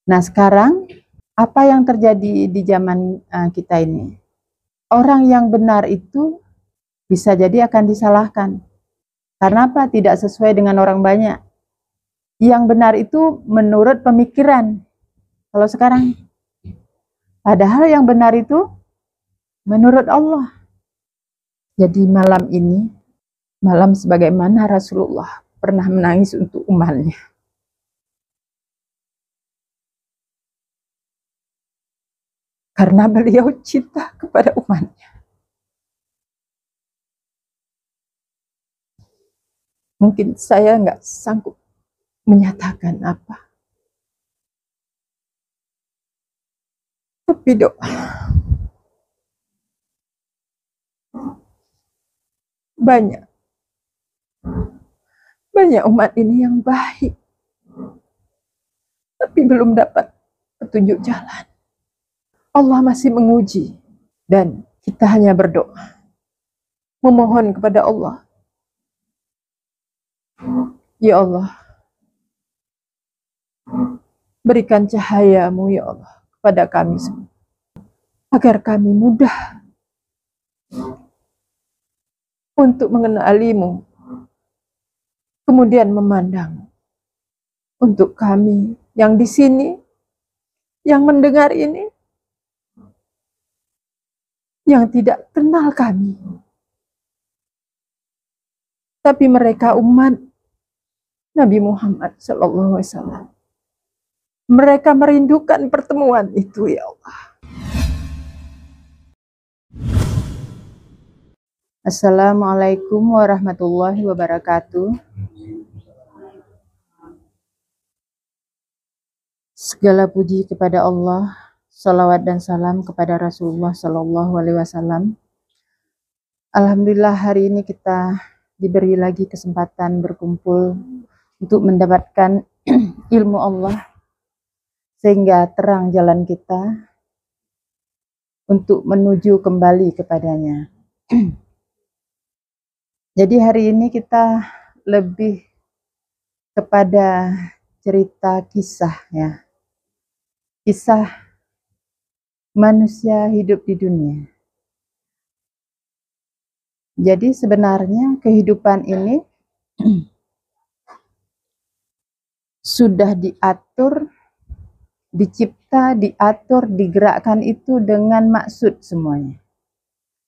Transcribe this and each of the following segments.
Nah, sekarang apa yang terjadi di zaman kita ini? Orang yang benar itu bisa jadi akan disalahkan. Karena apa? Tidak sesuai dengan orang banyak. Yang benar itu menurut pemikiran. Kalau sekarang, padahal yang benar itu menurut Allah. Jadi malam ini, malam sebagaimana Rasulullah pernah menangis untuk umatnya. Karena beliau cinta kepada umatnya. Mungkin saya nggak sanggup menyatakan apa. Tapi doa. Banyak umat ini yang baik. Tapi belum dapat petunjuk jalan. Allah masih menguji. Dan kita hanya berdoa. Memohon kepada Allah. Ya Allah, berikan cahaya-Mu ya Allah kepada kami semua. Agar kami mudah untuk mengenali-Mu. Kemudian memandang untuk kami yang di sini, yang mendengar ini, yang tidak kenal kami. Tapi mereka umat Nabi Muhammad SAW. Mereka merindukan pertemuan itu ya Allah. Assalamualaikum warahmatullahi wabarakatuh. Segala puji kepada Allah, salawat dan salam kepada Rasulullah SAW. Alhamdulillah hari ini kita diberi lagi kesempatan berkumpul untuk mendapatkan ilmu Allah sehingga terang jalan kita untuk menuju kembali kepadanya. Jadi hari ini kita lebih kepada cerita kisah ya. Kisah manusia hidup di dunia. Jadi sebenarnya kehidupan ini sudah diatur, dicipta, diatur, digerakkan itu dengan maksud semuanya.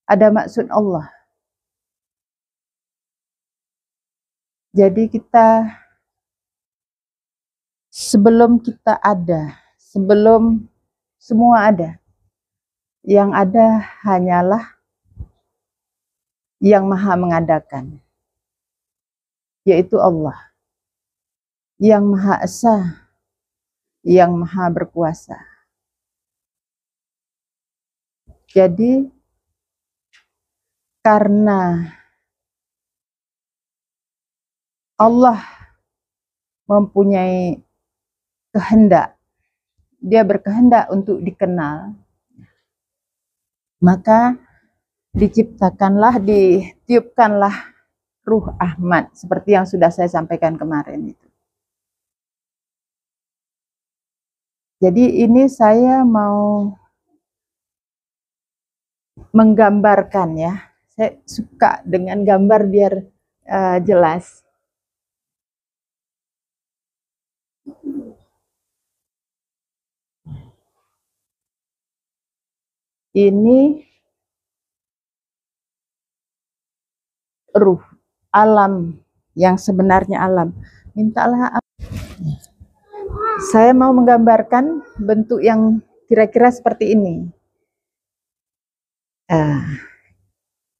Ada maksud Allah. Jadi kita sebelum kita ada, sebelum semua ada, yang ada hanyalah yang maha mengadakan, yaitu Allah, yang maha esa, yang maha berkuasa. Jadi karena Allah mempunyai kehendak, dia berkehendak untuk dikenal, maka diciptakanlah, ditiupkanlah Ruh Ahmad, seperti yang sudah saya sampaikan kemarin itu. Jadi ini saya mau menggambarkan ya, saya suka dengan gambar biar jelas. Ini ruh, alam yang sebenarnya alam. Mintalah. Saya mau menggambarkan bentuk yang kira-kira seperti ini.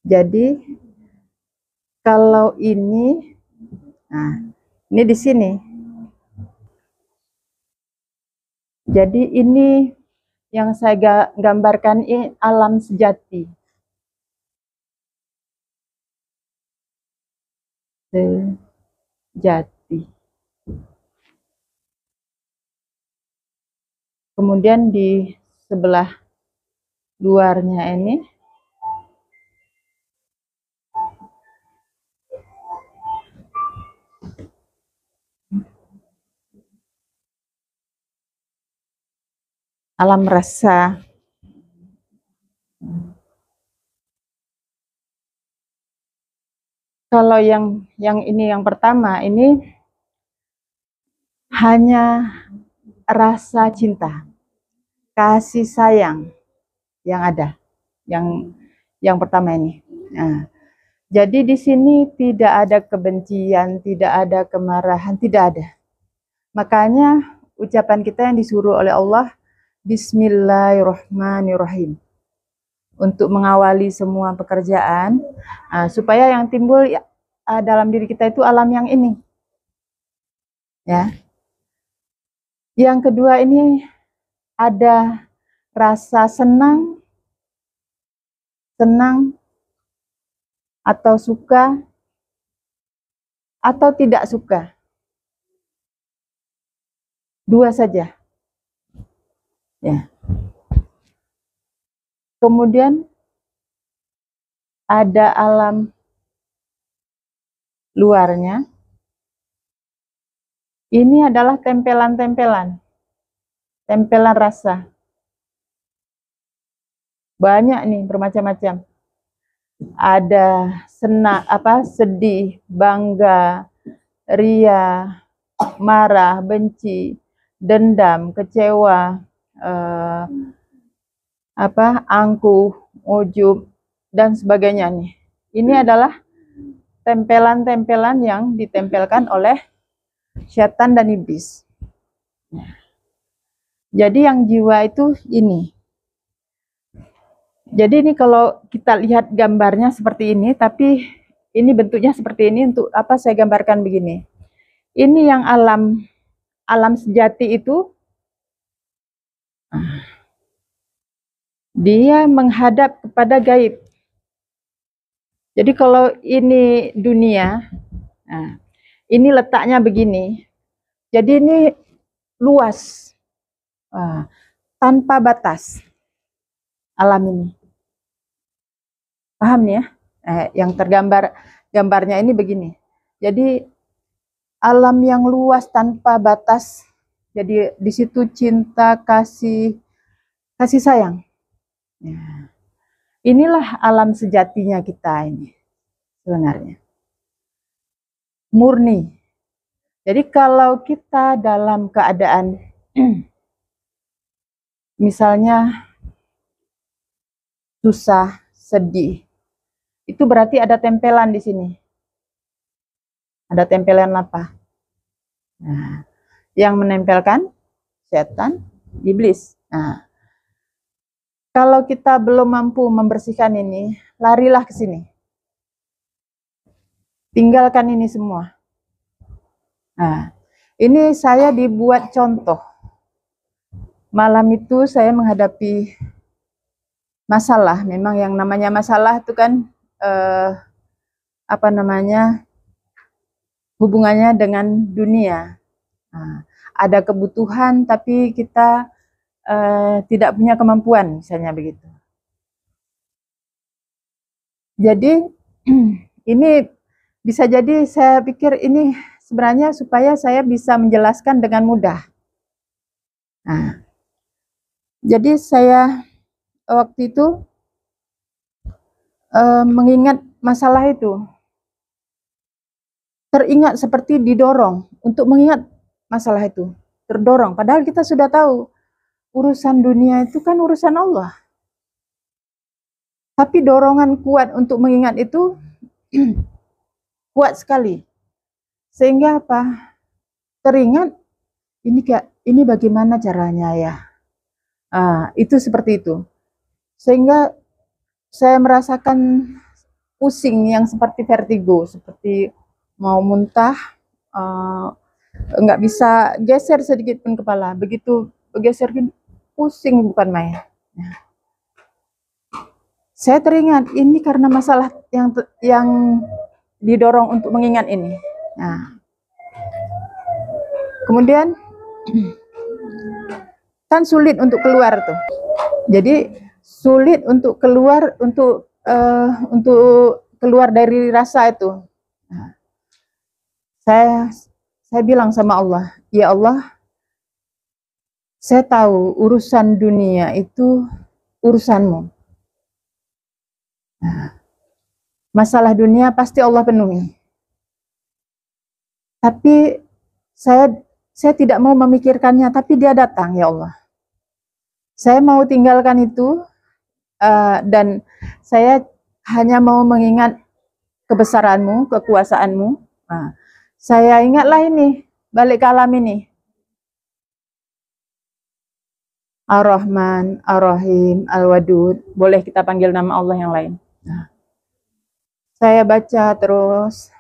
Jadi kalau ini, ini di sini. Jadi ini yang saya gambarkan ini alam sejati. Sejati. Kemudian di sebelah luarnya ini alam rasa. Kalau yang ini yang pertama ini hanya rasa cinta, kasih sayang yang ada. Yang pertama ini. Nah, jadi di sini tidak ada kebencian, tidak ada kemarahan, tidak ada. Makanya ucapan kita yang disuruh oleh Allah, Bismillahirrahmanirrahim, untuk mengawali semua pekerjaan, supaya yang timbul dalam diri kita itu alam yang ini. Ya. Yang kedua ini ada rasa senang atau suka atau tidak suka. Dua saja. Ya. Kemudian ada alam luarnya. Ini adalah tempelan rasa. Banyak nih, bermacam-macam. Ada sedih, bangga, ria, marah, benci, dendam, kecewa, angkuh, ujub, dan sebagainya nih. Ini adalah tempelan-tempelan yang ditempelkan oleh setan dan iblis. Jadi yang jiwa itu ini. Jadi ini kalau kita lihat gambarnya seperti ini, tapi ini bentuknya seperti ini. Untuk apa saya gambarkan begini? Ini yang alam sejati itu, dia menghadap kepada gaib. Jadi kalau ini dunia, ini letaknya begini. Jadi ini luas, tanpa batas alam ini. Paham nih ya? Yang gambarnya ini begini. Jadi alam yang luas tanpa batas. Jadi di situ cinta, kasih sayang. Ya. Inilah alam sejatinya kita ini sebenarnya. Murni. Jadi kalau kita dalam keadaan misalnya susah, sedih, itu berarti ada tempelan di sini. Ada tempelan apa? Nah, yang menempelkan setan, iblis. Nah, kalau kita belum mampu membersihkan ini, larilah ke sini. Tinggalkan ini semua. Nah, ini saya dibuat contoh. Malam itu saya menghadapi masalah. Memang yang namanya masalah itu kan hubungannya dengan dunia. Nah, ada kebutuhan tapi kita tidak punya kemampuan, misalnya begitu. Jadi ini bisa jadi saya pikir ini sebenarnya supaya saya bisa menjelaskan dengan mudah. Nah, jadi saya waktu itu mengingat masalah itu, teringat seperti didorong untuk mengingat masalah itu, terdorong. Padahal kita sudah tahu urusan dunia itu kan urusan Allah. Tapi dorongan kuat untuk mengingat itu kuat sekali. Sehingga apa? Teringat ini bagaimana caranya ya? Itu seperti itu. Sehingga saya merasakan pusing yang seperti vertigo, seperti mau muntah, nggak bisa geser sedikit pun kepala. Begitu bergeser pusing bukan main. Saya teringat ini karena masalah yang didorong untuk mengingat ini. Nah, kemudian kan sulit untuk keluar tuh. Jadi sulit untuk keluar untuk keluar dari rasa itu. Nah, saya bilang sama Allah, ya Allah, Saya tahu urusan dunia itu urusanmu. Masalah dunia pasti Allah penuhi. Tapi saya tidak mau memikirkannya, tapi dia datang, ya Allah. Saya mau tinggalkan itu, dan saya hanya mau mengingat kebesaranmu, kekuasaanmu. Nah, saya ingatlah ini, balik ke alam ini. Ar-Rahman, Ar-Rahim, Al-Wadud. Boleh kita panggil nama Allah yang lain. Nah, saya baca terus,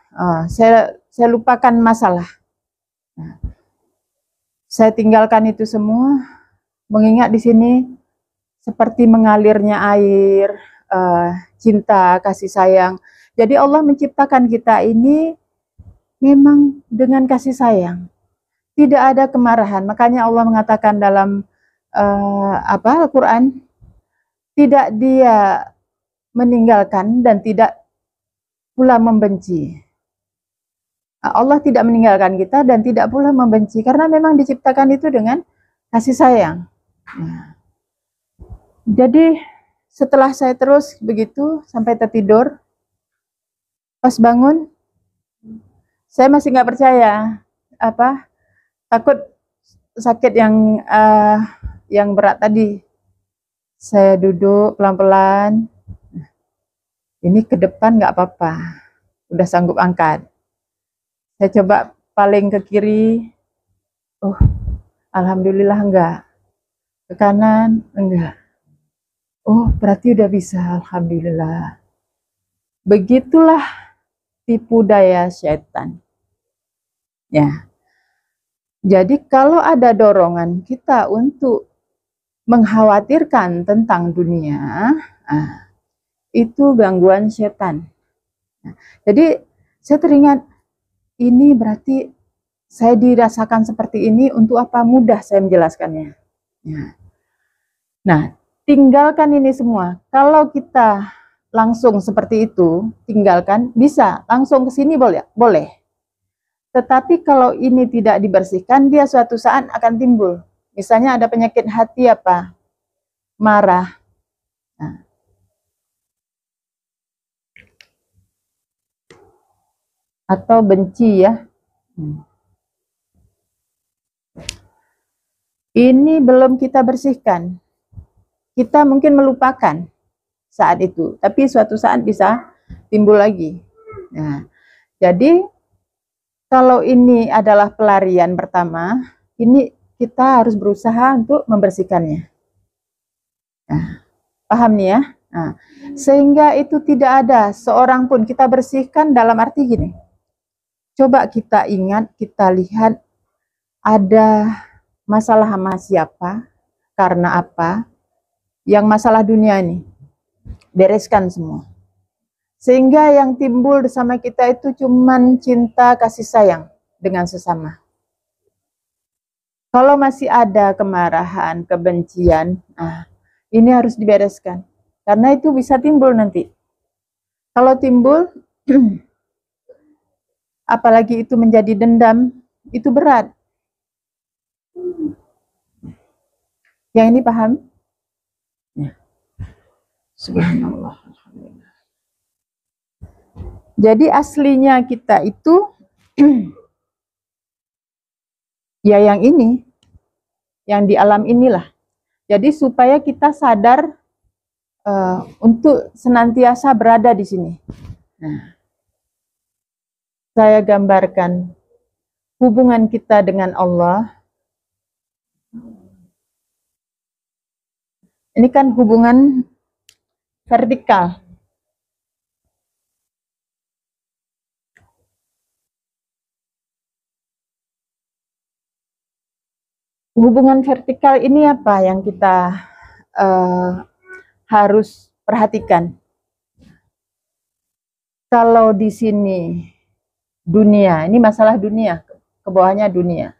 saya lupakan masalah. Nah, saya tinggalkan itu semua, mengingat di sini seperti mengalirnya air, cinta, kasih sayang. Jadi Allah menciptakan kita ini memang dengan kasih sayang. Tidak ada kemarahan. Makanya Allah mengatakan dalam Al-Quran, tidak dia meninggalkan dan tidak pula membenci. Allah tidak meninggalkan kita dan tidak pula membenci, karena memang diciptakan itu dengan kasih sayang. Nah, jadi setelah saya terus begitu sampai tertidur, pas bangun saya masih nggak percaya, takut sakit yang berat tadi. Saya duduk pelan-pelan, ini ke depan nggak apa-apa, udah sanggup angkat. Saya coba paling ke kiri, oh alhamdulillah enggak. Ke kanan enggak. Oh berarti udah bisa, alhamdulillah. Begitulah tipu daya setan. Ya. Jadi kalau ada dorongan kita untuk mengkhawatirkan tentang dunia, itu gangguan setan. Jadi saya teringat, ini berarti saya dirasakan seperti ini untuk apa? Mudah saya menjelaskannya. Nah, tinggalkan ini semua. Kalau kita langsung seperti itu, tinggalkan, bisa langsung ke sini boleh. Tetapi kalau ini tidak dibersihkan, dia suatu saat akan timbul. Misalnya ada penyakit hati apa? Marah. Nah. Atau benci ya. Ini belum kita bersihkan. Kita mungkin melupakan saat itu, tapi suatu saat bisa timbul lagi. Nah, jadi kalau ini adalah pelarian pertama, ini kita harus berusaha untuk membersihkannya. Nah, paham nih ya? Nah, sehingga itu tidak ada seorang pun, kita bersihkan dalam arti gini. Coba kita ingat, kita lihat ada masalah sama siapa, karena apa, yang masalah dunia ini, bereskan semua. Sehingga yang timbul bersama kita itu cuman cinta, kasih sayang dengan sesama. Kalau masih ada kemarahan, kebencian, ini harus dibereskan. Karena itu bisa timbul nanti. Kalau timbul, apalagi itu menjadi dendam, itu berat. Yang ini paham? Ya. Subhanallah. Jadi aslinya kita itu ya yang ini, yang di alam inilah. Jadi supaya kita sadar untuk senantiasa berada di sini. Nah, saya gambarkan hubungan kita dengan Allah. Ini kan hubungan vertikal. Hubungan vertikal ini apa yang kita harus perhatikan? Kalau di sini dunia, ini masalah dunia, ke bawahnya dunia.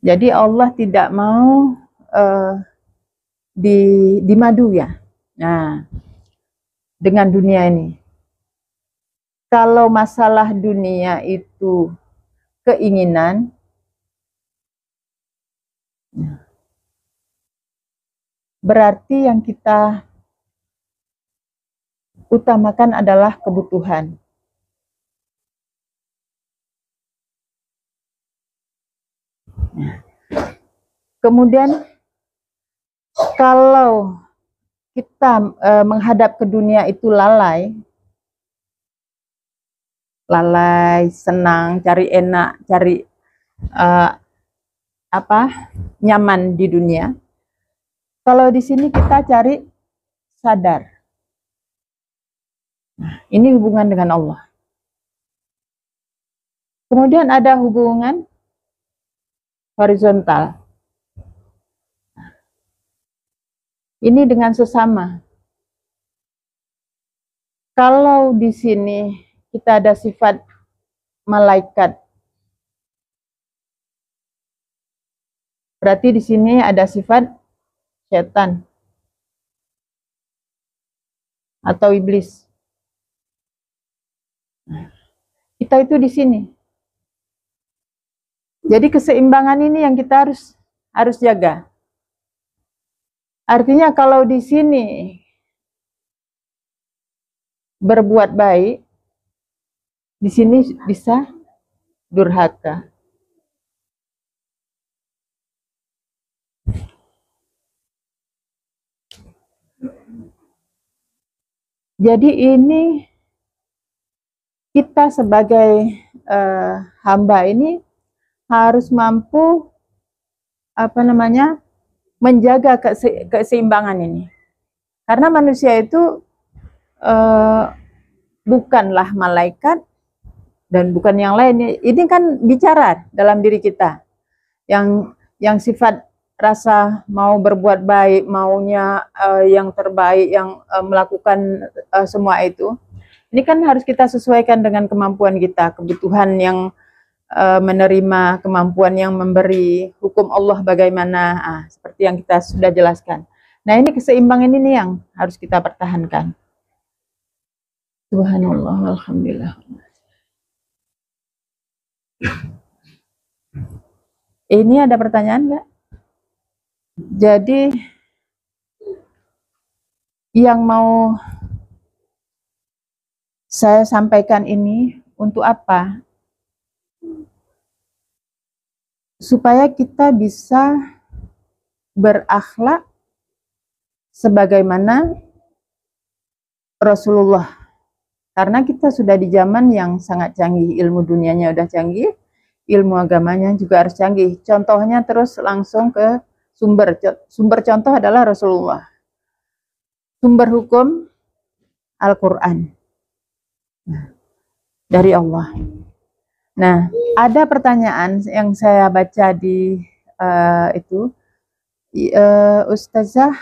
Jadi Allah tidak mau dimadu ya. Nah, dengan dunia ini. Kalau masalah dunia itu keinginan, Berarti yang kita utamakan adalah kebutuhan. Kemudian kalau kita menghadap ke dunia itu lalai, senang, cari enak, cari nyaman di dunia. Kalau di sini kita cari sadar. Nah, ini hubungan dengan Allah. Kemudian ada hubungan horizontal. Ini dengan sesama. Kalau di sini kita ada sifat malaikat, berarti di sini ada sifat setan atau iblis. Kita itu di sini. Jadi keseimbangan ini yang kita harus jaga. Artinya kalau di sini berbuat baik, di sini bisa durhaka. Jadi ini kita sebagai hamba ini harus mampu menjaga keseimbangan ini. Karena manusia itu bukanlah malaikat dan bukan yang lain. Ini kan bicara dalam diri kita. Yang sifat rasa mau berbuat baik, maunya yang terbaik, yang melakukan semua itu. Ini kan harus kita sesuaikan dengan kemampuan kita, kebutuhan yang menerima, kemampuan yang memberi, hukum Allah bagaimana, seperti yang kita sudah jelaskan. Nah, ini keseimbangan ini yang harus kita pertahankan. Subhanallah, alhamdulillah. Ini ada pertanyaan nggak? Jadi yang mau saya sampaikan ini untuk apa? Supaya kita bisa berakhlak sebagaimana Rasulullah. Karena kita sudah di zaman yang sangat canggih, ilmu dunianya udah canggih, ilmu agamanya juga harus canggih. Contohnya terus langsung ke sumber contoh adalah Rasulullah. Sumber hukum Al-Quran dari Allah. Nah, ada pertanyaan yang saya baca di Ustazah,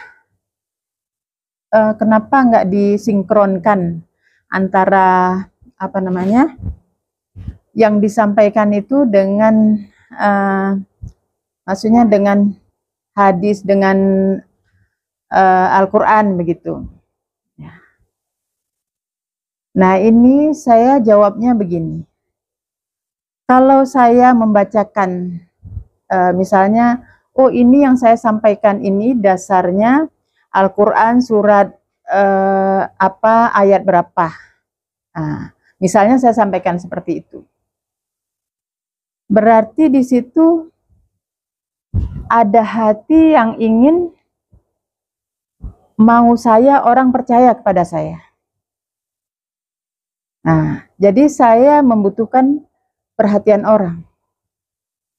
kenapa nggak disinkronkan antara yang disampaikan itu dengan maksudnya dengan hadis, dengan Al-Quran begitu. Nah, ini saya jawabnya begini. Kalau saya membacakan misalnya, oh ini yang saya sampaikan ini dasarnya Al-Quran surat ayat berapa. Nah, misalnya saya sampaikan seperti itu. Berarti di situ ada hati yang ingin mau orang percaya kepada saya. Nah, jadi saya membutuhkan perhatian orang.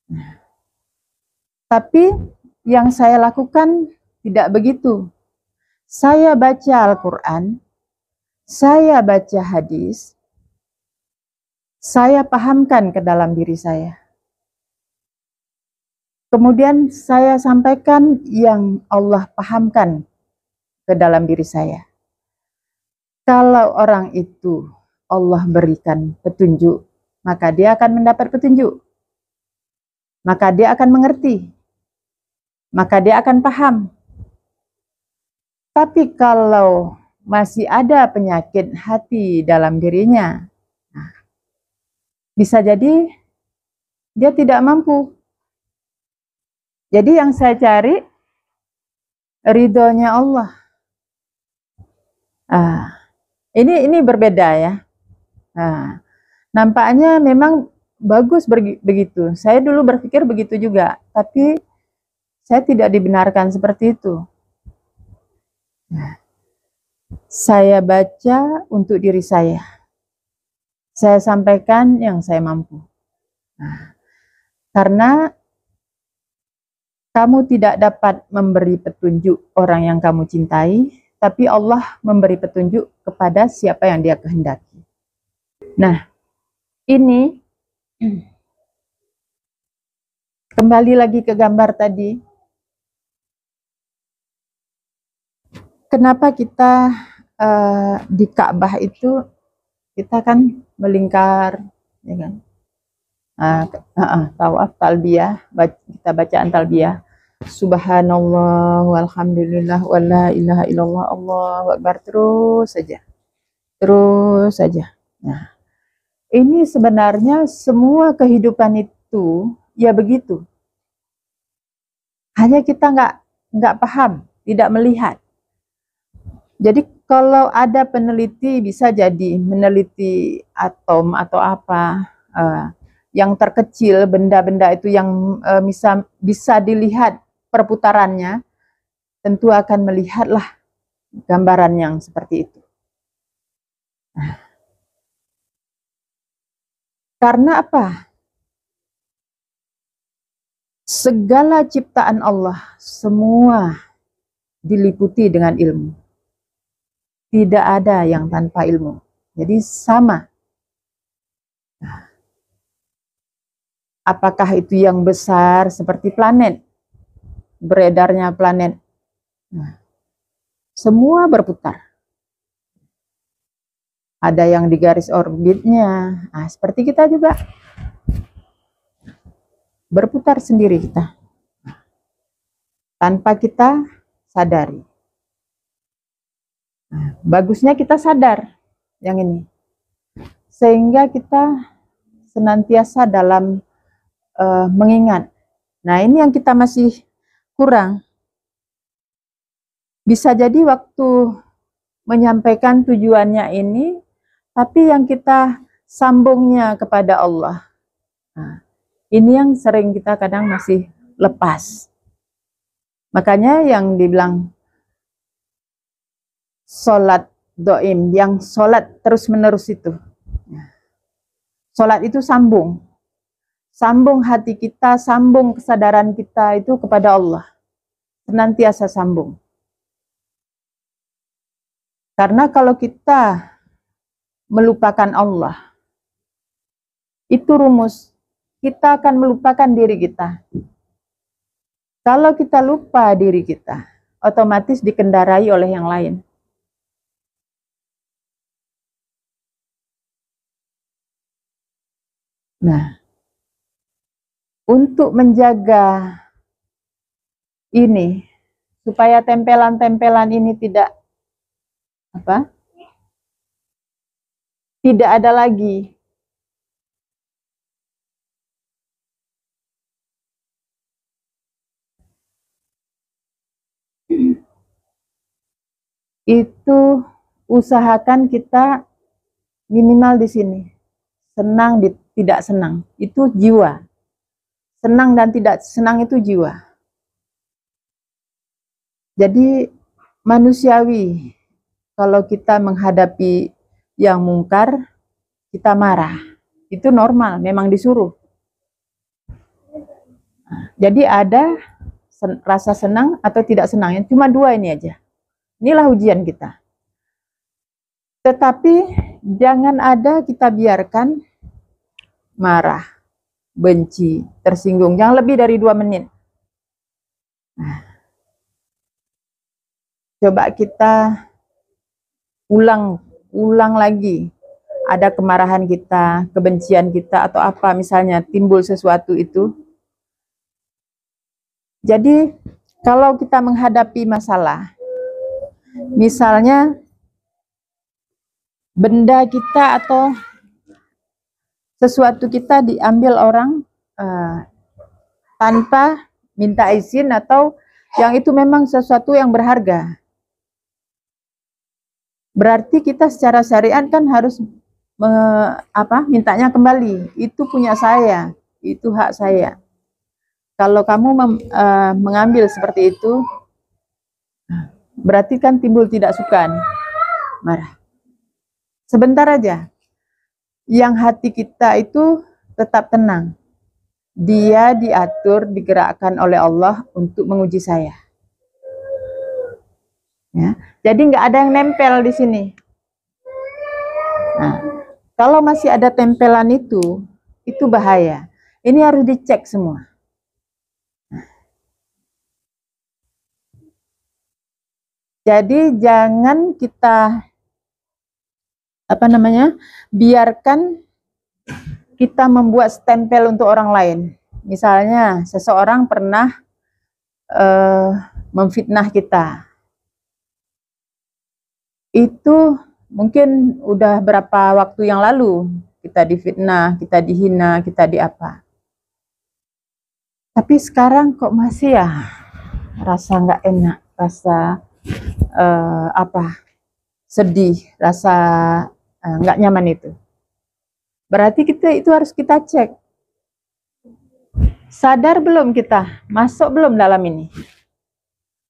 Nah, tapi yang saya lakukan tidak begitu. Saya baca Al-Quran, saya baca hadis, saya pahamkan ke dalam diri saya. Kemudian saya sampaikan yang Allah pahamkan ke dalam diri saya. Kalau orang itu Allah berikan petunjuk, maka dia akan mendapat petunjuk. Maka dia akan mengerti. Maka dia akan paham. Tapi kalau masih ada penyakit hati dalam dirinya, bisa jadi dia tidak mampu. Jadi yang saya cari ridhonya Allah. Ini berbeda ya. Nampaknya memang bagus begitu. Saya dulu berpikir begitu juga, tapi saya tidak dibenarkan seperti itu. Saya baca untuk diri saya. Saya sampaikan yang saya mampu. Karena kamu tidak dapat memberi petunjuk orang yang kamu cintai, tapi Allah memberi petunjuk kepada siapa yang Dia kehendaki. Nah, ini kembali lagi ke gambar tadi. Kenapa kita di Ka'bah itu kita kan melingkar, ya kan? Tawaf talbiyah, kita bacaan talbiyah. Subhanallah walhamdulillah wala ilaha illallah Allahu akbar, terus saja. Nah, ini sebenarnya semua kehidupan itu ya begitu. Hanya kita nggak paham, tidak melihat. Jadi kalau ada peneliti bisa jadi meneliti atom atau apa, yang terkecil, benda-benda itu yang bisa dilihat perputarannya, tentu akan melihatlah gambaran yang seperti itu. Karena apa? Segala ciptaan Allah semua diliputi dengan ilmu. Tidak ada yang tanpa ilmu. Jadi sama. Apakah itu yang besar seperti planet, beredarnya planet, semua berputar. Ada yang di garis orbitnya, seperti kita juga berputar sendiri kita, tanpa kita sadari. Bagusnya kita sadar yang ini, sehingga kita senantiasa dalam mengingat. Nah, ini yang kita masih kurang. Bisa jadi waktu menyampaikan tujuannya ini, tapi yang kita sambungnya kepada Allah. Ini yang sering kita kadang masih lepas. Makanya yang dibilang sholat doim, yang sholat terus-menerus itu. Sholat itu sambung. Sambung hati kita, sambung kesadaran kita itu kepada Allah. Senantiasa sambung. Karena kalau kita melupakan Allah, itu rumus, kita akan melupakan diri kita. Kalau kita lupa diri kita, otomatis dikendarai oleh yang lain. Nah, untuk menjaga ini, supaya tempelan-tempelan ini tidak ada lagi. Itu usahakan kita minimal di sini. Senang, tidak senang, itu jiwa. Senang dan tidak senang itu jiwa. Jadi manusiawi, kalau kita menghadapi yang mungkar, kita marah. Itu normal, memang disuruh. Jadi ada rasa senang atau tidak senang, cuma dua ini aja. Inilah ujian kita. Tetapi jangan ada kita biarkan marah, benci, tersinggung. Jangan lebih dari 2 menit. Coba kita ulang lagi. Ada kemarahan kita, kebencian kita, atau apa misalnya timbul sesuatu itu. Jadi kalau kita menghadapi masalah, misalnya benda kita atau sesuatu kita diambil orang tanpa minta izin atau yang itu memang sesuatu yang berharga. Berarti kita secara syariat kan harus mintanya kembali. Itu punya saya, itu hak saya. Kalau kamu mengambil seperti itu, berarti kan timbul tidak suka, marah. Sebentar aja. Yang hati kita itu tetap tenang. Dia diatur, digerakkan oleh Allah untuk menguji saya. Ya. Jadi nggak ada yang nempel di sini. Nah, kalau masih ada tempelan itu bahaya. Ini harus dicek semua. Jadi jangan kita biarkan kita membuat stempel untuk orang lain. Misalnya seseorang pernah memfitnah kita. Itu mungkin udah berapa waktu yang lalu kita difitnah, kita dihina, kita diapa. Tapi sekarang kok masih ya rasa nggak enak, rasa sedih, rasa nggak nyaman itu. Berarti itu harus kita cek. Sadar belum kita? Masuk belum dalam ini?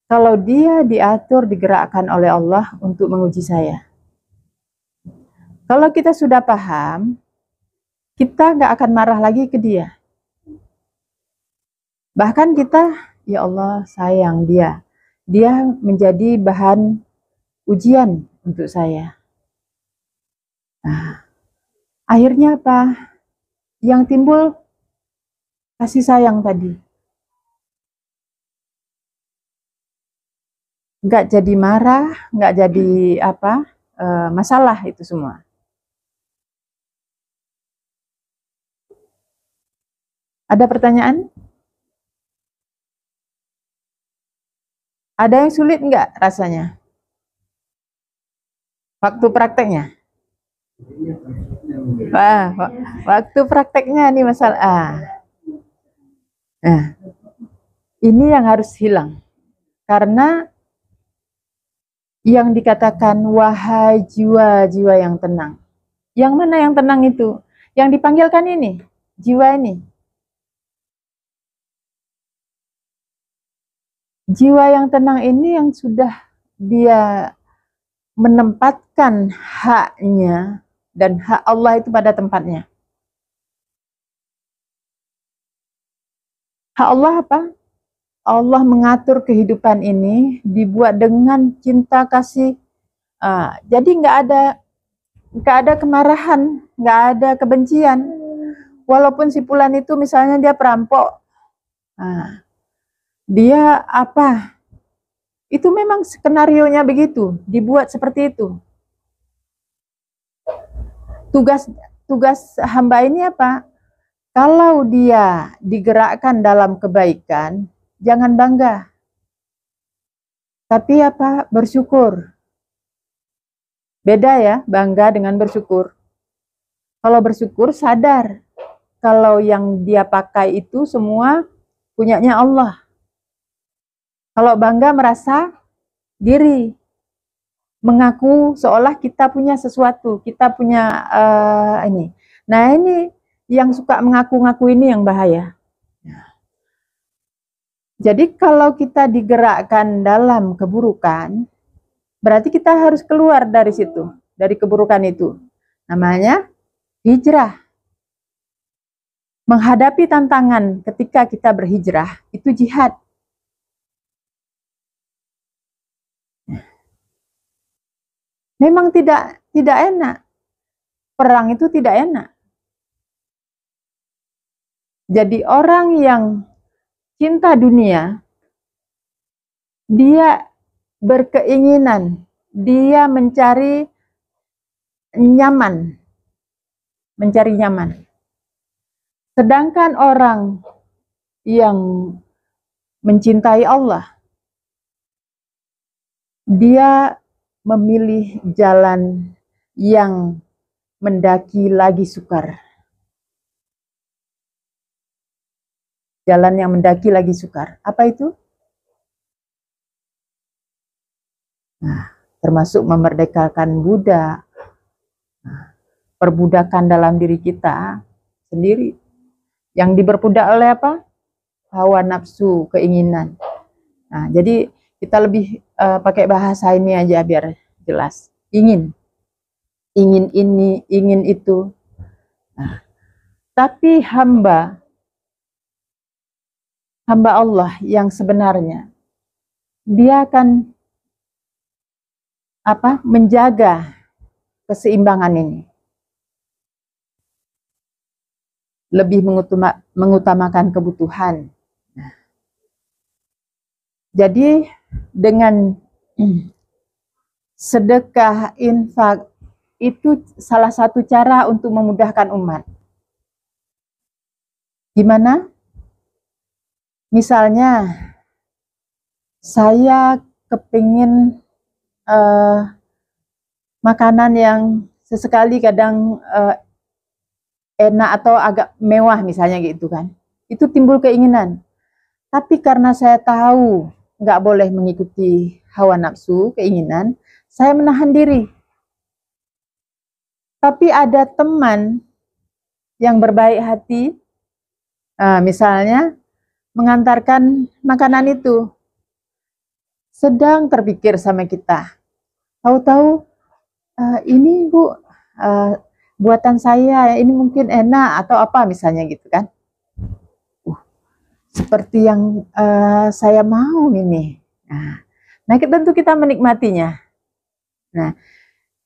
Kalau dia diatur, digerakkan oleh Allah untuk menguji saya. Kalau kita sudah paham, kita nggak akan marah lagi ke dia. Bahkan kita, ya Allah sayang dia. Dia menjadi bahan ujian untuk saya. Nah, akhirnya apa? Yang timbul kasih sayang tadi. Nggak jadi marah, nggak jadi masalah itu semua. Ada pertanyaan? Ada yang sulit nggak rasanya? Waktu prakteknya? Waktu prakteknya nih masalah. Nah, ini yang harus hilang. Karena yang dikatakan wahai jiwa-jiwa yang tenang. Yang mana yang tenang itu? Yang dipanggilkan ini, jiwa ini. Jiwa yang tenang ini yang sudah dia menempatkan haknya dan hak Allah itu pada tempatnya. Hak Allah apa? Allah mengatur kehidupan ini dibuat dengan cinta kasih. Jadi nggak ada kemarahan, nggak ada kebencian. Walaupun si fulan itu misalnya dia perampok, dia apa? Itu memang skenarionya begitu, dibuat seperti itu. Tugas hamba ini apa? Kalau dia digerakkan dalam kebaikan, jangan bangga. Tapi apa? Bersyukur. Beda ya, bangga dengan bersyukur. Kalau bersyukur sadar kalau yang dia pakai itu semua punyanya Allah. Kalau bangga merasa diri, mengaku seolah kita punya sesuatu, kita punya ini. Nah ini yang suka mengaku-ngaku ini yang bahaya. Jadi kalau kita digerakkan dalam keburukan, berarti kita harus keluar dari situ, dari keburukan itu. Namanya hijrah. Menghadapi tantangan ketika kita berhijrah, itu jihad. Memang tidak enak. Perang itu tidak enak. Jadi orang yang cinta dunia, dia berkeinginan, dia mencari nyaman. Sedangkan orang yang mencintai Allah, dia memilih jalan yang mendaki lagi sukar. jalan yang mendaki lagi sukar. Apa itu? Nah, termasuk memerdekakan budak, perbudakan dalam diri kita sendiri. Yang diperbudak oleh apa? Hawa nafsu, keinginan. Nah, jadi kita lebih pakai bahasa ini aja biar jelas. Ingin ini, ingin itu. Nah, tapi hamba Allah yang sebenarnya, dia akan menjaga keseimbangan ini. Lebih mengutamakan kebutuhan. Nah, jadi dengan sedekah, infak, itu salah satu cara untuk memudahkan umat. Gimana? Misalnya, saya kepingin makanan yang sesekali kadang enak atau agak mewah misalnya gitu kan. Itu timbul keinginan. Tapi karena saya tahu nggak boleh mengikuti hawa nafsu, keinginan, saya menahan diri. Tapi ada teman yang berbaik hati, misalnya mengantarkan makanan itu, sedang terpikir sama kita, tahu-tahu ini Bu, buatan saya, ini mungkin enak atau apa misalnya gitu kan, seperti yang saya mau ini. Nah, tentu kita menikmatinya. Nah,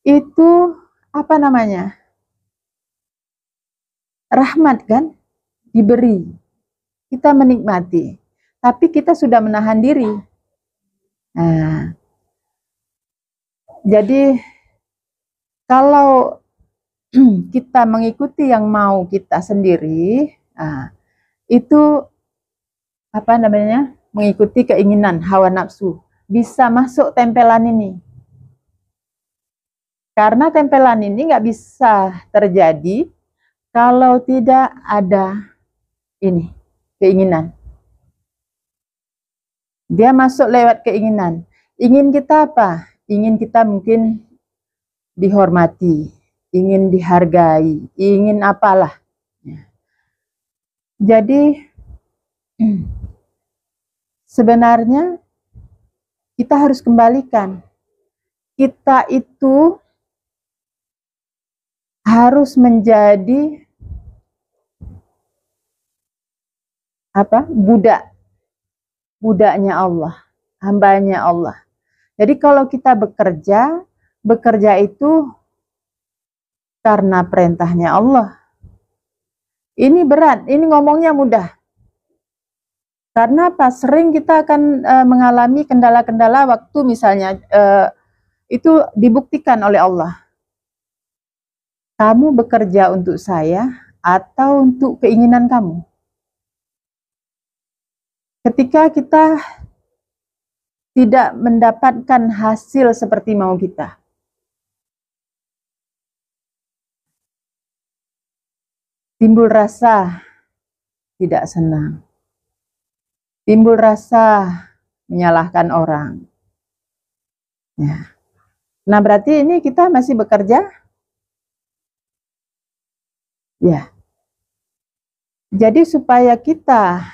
itu apa namanya? Rahmat kan, diberi. Kita menikmati. Tapi kita sudah menahan diri. Nah, jadi kalau kita mengikuti yang mau kita sendiri, itu apa namanya? Mengikuti keinginan hawa nafsu. Bisa masuk tempelan ini. Karena tempelan ini nggak bisa terjadi kalau tidak ada ini, keinginan. Dia masuk lewat keinginan. Ingin kita apa? Ingin kita mungkin dihormati, ingin dihargai, ingin apalah. Jadi sebenarnya kita harus kembalikan. Kita itu harus menjadi budaknya Allah, hambanya Allah. Jadi kalau kita bekerja itu karena perintahnya Allah. Ini berat, ini ngomongnya mudah. Karena apa? Sering kita akan mengalami kendala-kendala waktu misalnya itu dibuktikan oleh Allah. Kamu bekerja untuk saya atau untuk keinginan kamu? Ketika kita tidak mendapatkan hasil seperti mau kita, timbul rasa tidak senang, timbul rasa menyalahkan orang. Ya. Nah, berarti ini kita masih bekerja? Ya. Jadi supaya kita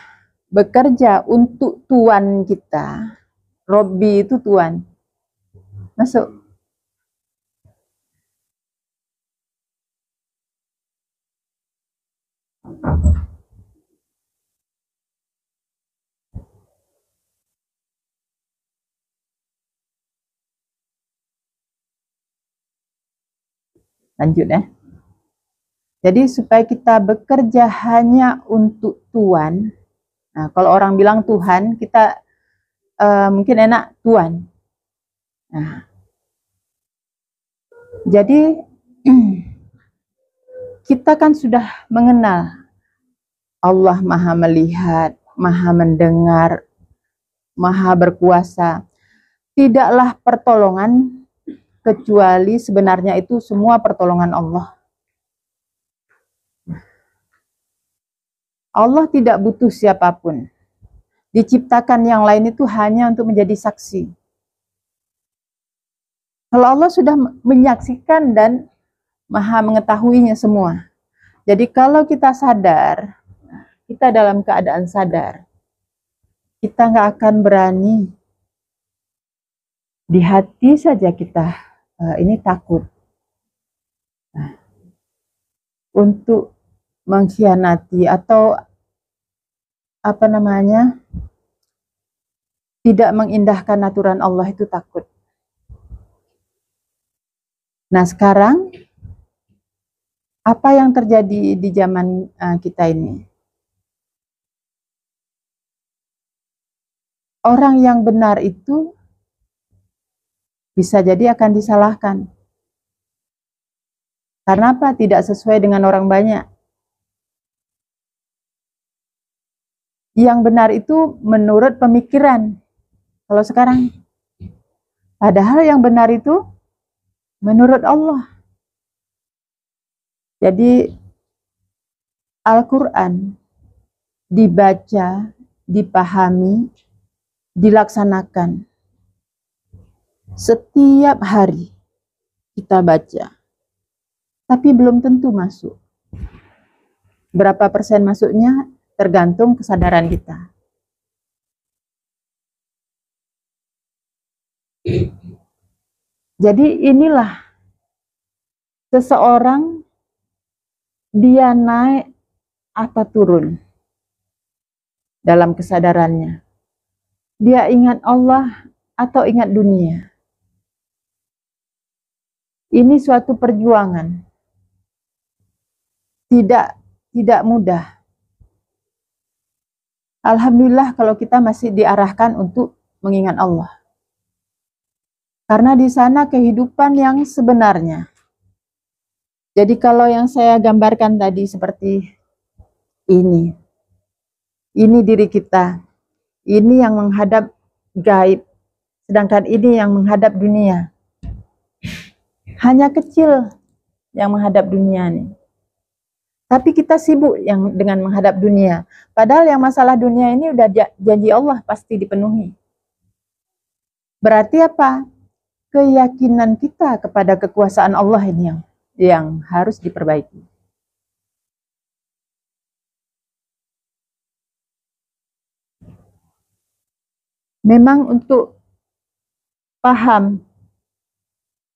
bekerja untuk Tuhan kita, Robbi itu Tuhan. Masuk. Lanjut ya. Jadi supaya kita bekerja hanya untuk Tuhan. Nah, kalau orang bilang Tuhan, kita mungkin enak Tuhan. Nah, jadi kita kan sudah mengenal Allah Maha Melihat, Maha Mendengar, Maha Berkuasa. Tidaklah pertolongan kecuali sebenarnya itu semua pertolongan Allah. Allah tidak butuh siapapun. Diciptakan yang lain itu hanya untuk menjadi saksi. Kalau Allah sudah menyaksikan dan maha mengetahuinya semua. Jadi kalau kita sadar, kita dalam keadaan sadar, kita nggak akan berani. Di hati saja kita ini takut untuk mengkhianati atau apa namanya, tidak mengindahkan aturan Allah, itu takut. Nah sekarang apa yang terjadi di zaman kita ini? Orang yang benar itu bisa jadi akan disalahkan. Karena apa? Tidak sesuai dengan orang banyak. Yang benar itu menurut pemikiran. Kalau sekarang, padahal yang benar itu menurut Allah. Jadi Al-Quran dibaca, dipahami, dilaksanakan. Setiap hari kita baca, tapi belum tentu masuk. Berapa persen masuknya tergantung kesadaran kita. Jadi inilah seseorang, dia naik atau turun dalam kesadarannya. Dia ingat Allah atau ingat dunia. Ini suatu perjuangan. Tidak mudah. Alhamdulillah kalau kita masih diarahkan untuk mengingat Allah. Karena di sana kehidupan yang sebenarnya. Jadi kalau yang saya gambarkan tadi seperti ini diri kita. Ini yang menghadap gaib. Sedangkan ini yang menghadap dunia. Hanya kecil yang menghadap dunia nih. Tapi kita sibuk yang dengan menghadap dunia. Padahal yang masalah dunia ini udah janji Allah pasti dipenuhi. Berarti apa? Keyakinan kita kepada kekuasaan Allah ini yang harus diperbaiki. Memang untuk paham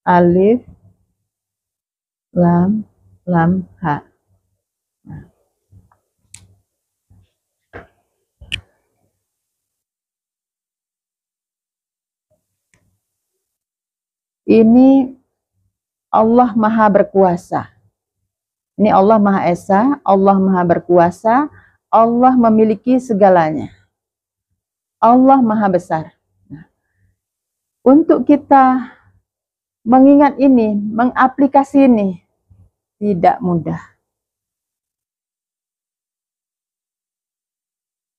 alif, lam, ha. Ini Allah Maha Berkuasa. Ini Allah Maha Esa, Allah Maha Berkuasa, Allah memiliki segalanya. Allah Maha Besar. Nah, untuk kita mengingat ini, mengaplikasi ini, tidak mudah.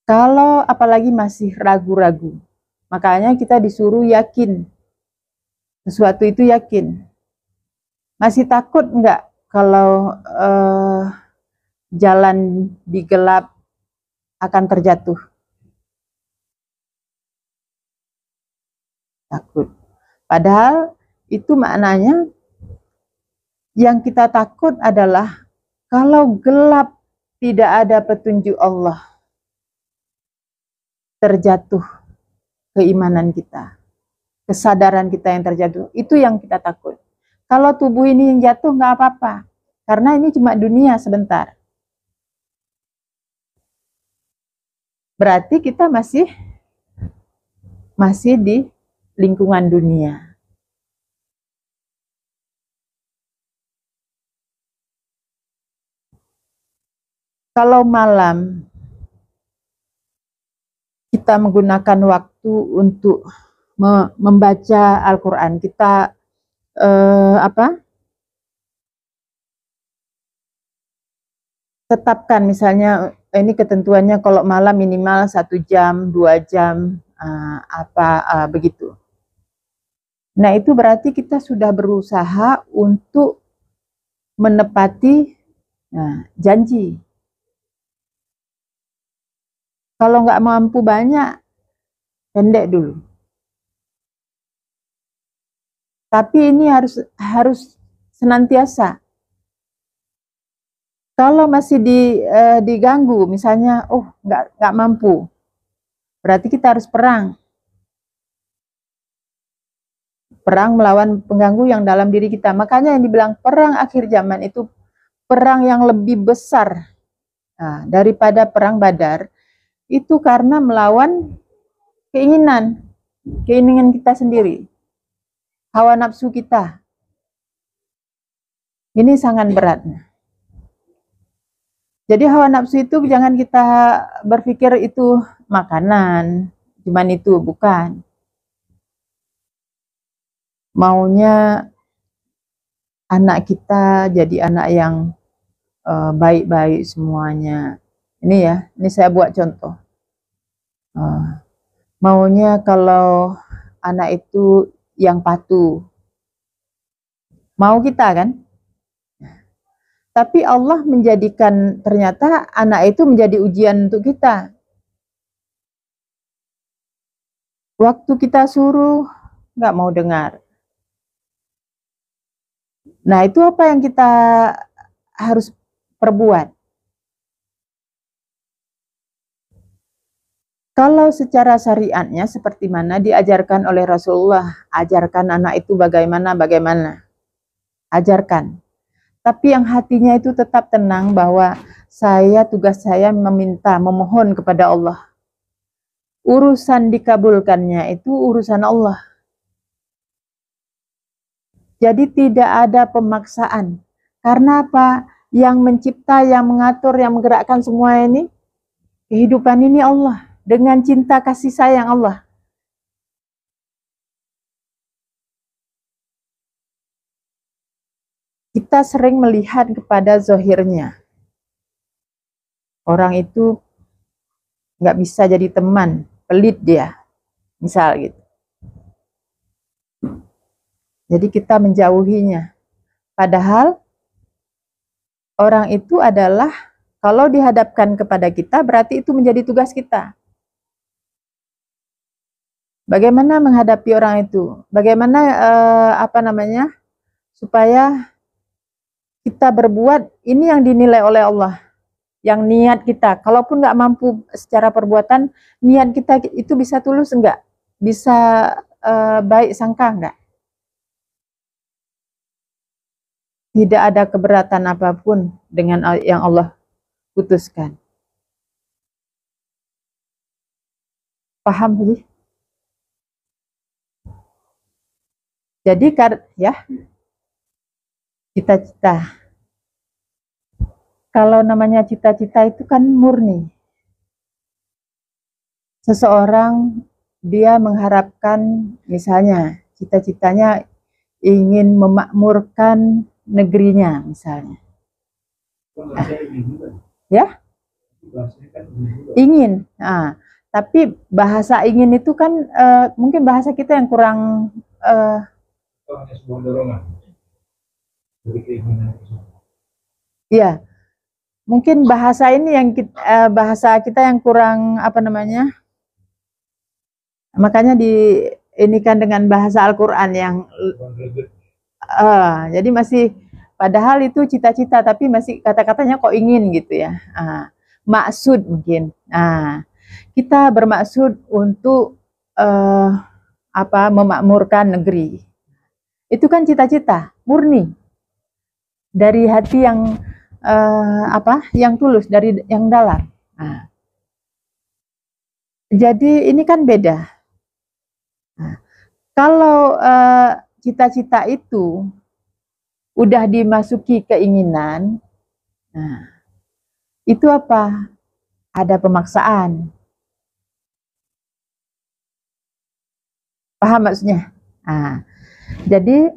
Kalau apalagi masih ragu-ragu, makanya kita disuruh yakin. Sesuatu itu yakin. Masih takut enggak kalau jalan di gelap akan terjatuh? Takut. Padahal itu maknanya yang kita takut adalah kalau gelap tidak ada petunjuk Allah, terjatuh keimanan kita. Kesadaran kita yang terjatuh, itu yang kita takut. Kalau tubuh ini yang jatuh nggak apa-apa, karena ini cuma dunia sebentar. Berarti kita masih di lingkungan dunia. Kalau malam kita menggunakan waktu untuk membaca Al-Quran, kita tetapkan misalnya ini ketentuannya kalau malam minimal 1 jam, 2 jam, begitu. Nah itu berarti kita sudah berusaha untuk menepati janji. Kalau nggak mampu banyak, pendek dulu. Tapi ini harus senantiasa. Kalau masih diganggu, misalnya, oh nggak mampu, berarti kita harus perang. Perang melawan pengganggu yang dalam diri kita. Makanya yang dibilang perang akhir zaman itu perang yang lebih besar daripada perang Badar. Itu karena melawan keinginan kita sendiri, hawa nafsu kita. Ini sangat berat. Jadi hawa nafsu itu jangan kita berpikir itu makanan, cuman itu, bukan. Maunya anak kita jadi anak yang baik-baik semuanya. Ini ya, ini saya buat contoh. Maunya kalau anak itu yang patuh. Mau kita kan? Tapi Allah menjadikan ternyata anak itu menjadi ujian untuk kita. Waktu kita suruh, nggak mau dengar. Nah, itu apa yang kita harus perbuat? Kalau secara syariatnya seperti mana diajarkan oleh Rasulullah, ajarkan anak itu bagaimana, ajarkan. Tapi yang hatinya itu tetap tenang bahwa tugas saya memohon kepada Allah. Urusan dikabulkannya itu urusan Allah. Jadi tidak ada pemaksaan. Karena apa? Yang mencipta, yang mengatur, yang menggerakkan semua ini, kehidupan ini Allah. Dengan cinta kasih sayang Allah. Kita sering melihat kepada zahirnya. Orang itu nggak bisa jadi teman, pelit dia, misal gitu. Jadi kita menjauhinya. Padahal orang itu adalah, kalau dihadapkan kepada kita, berarti itu menjadi tugas kita. Bagaimana menghadapi orang itu? Bagaimana supaya kita berbuat ini yang dinilai oleh Allah, yang niat kita. Kalaupun nggak mampu secara perbuatan, niat kita itu bisa tulus enggak? Bisa baik sangka enggak? Tidak ada keberatan apapun dengan yang Allah putuskan. Paham sih? Jadi ya, cita-cita. Kalau namanya cita-cita itu kan murni. Seseorang dia mengharapkan, misalnya cita-citanya ingin memakmurkan negerinya, misalnya. Ya? Ingin. Nah, tapi bahasa ingin itu kan mungkin bahasa kita yang kurang ya, mungkin bahasa ini yang bahasa kita yang kurang makanya diinikan dengan bahasa Al-Quran yang jadi masih, padahal itu cita-cita tapi masih kata-katanya kok ingin gitu ya. Maksud mungkin. Kita bermaksud untuk memakmurkan negeri. Itu kan cita-cita murni dari hati yang yang tulus, dari yang dalam. Jadi ini kan beda. Kalau cita-cita itu udah dimasuki keinginan, itu apa? Ada pemaksaan. Paham maksudnya? Jadi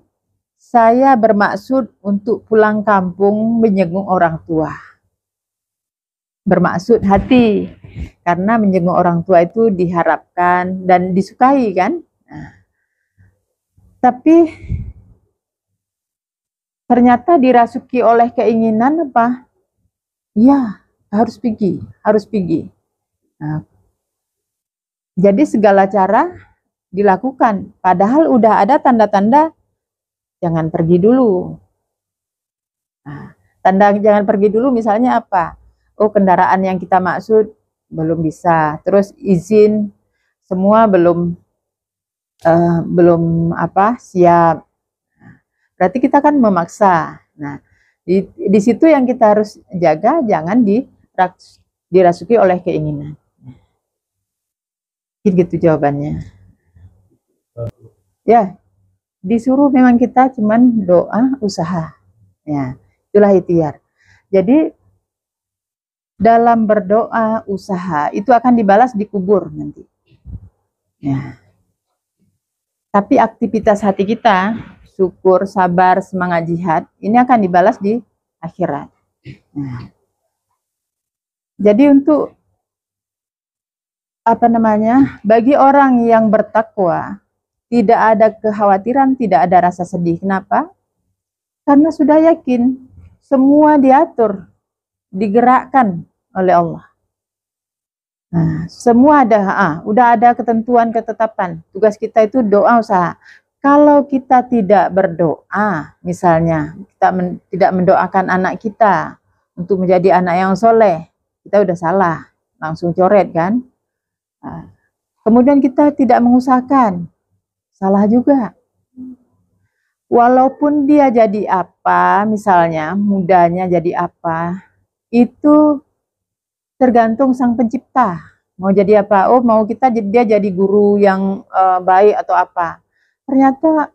saya bermaksud untuk pulang kampung menjenguk orang tua. Bermaksud hati, karena menjenguk orang tua itu diharapkan dan disukai kan. Tapi ternyata dirasuki oleh keinginan apa? Ya, harus pergi. Jadi segala cara dilakukan, padahal udah ada tanda-tanda jangan pergi dulu. Nah, tanda jangan pergi dulu misalnya apa? Oh, kendaraan yang kita maksud belum bisa, terus izin semua belum siap. Berarti kita kan memaksa. Nah, di situ yang kita harus jaga, jangan dirasuki oleh keinginan. Gitu jawabannya. Ya, disuruh memang kita cuman doa, usaha. Ya, itulah ikhtiar. Jadi dalam berdoa, usaha itu akan dibalas di kubur nanti. Ya. Tapi aktivitas hati kita, syukur, sabar, semangat jihad, ini akan dibalas di akhirat. Nah, jadi untuk bagi orang yang bertakwa, tidak ada kekhawatiran, tidak ada rasa sedih. Kenapa? Karena sudah yakin semua diatur, digerakkan oleh Allah. Nah, semua udah ada ketentuan, ketetapan. Tugas kita itu doa, usaha. Kalau kita tidak berdoa, misalnya kita tidak mendoakan anak kita untuk menjadi anak yang soleh, kita udah salah, langsung coret kan. Nah, kemudian kita tidak mengusahakan, salah juga. Walaupun dia jadi apa, misalnya mudanya jadi apa, itu tergantung sang pencipta. Mau jadi apa? Oh, mau dia jadi guru yang baik atau apa. Ternyata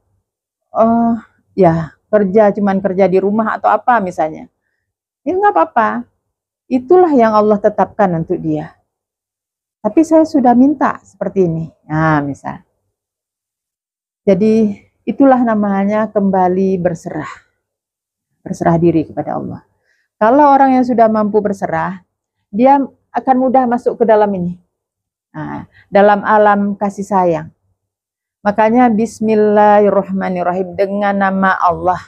ya cuman kerja di rumah atau apa misalnya. Ya nggak apa-apa. Itulah yang Allah tetapkan untuk dia. Tapi saya sudah minta seperti ini. Nah, misal. Jadi itulah namanya kembali berserah. Berserah diri kepada Allah. Kalau orang yang sudah mampu berserah, dia akan mudah masuk ke dalam ini. Nah, dalam alam kasih sayang. Makanya bismillahirrahmanirrahim, dengan nama Allah.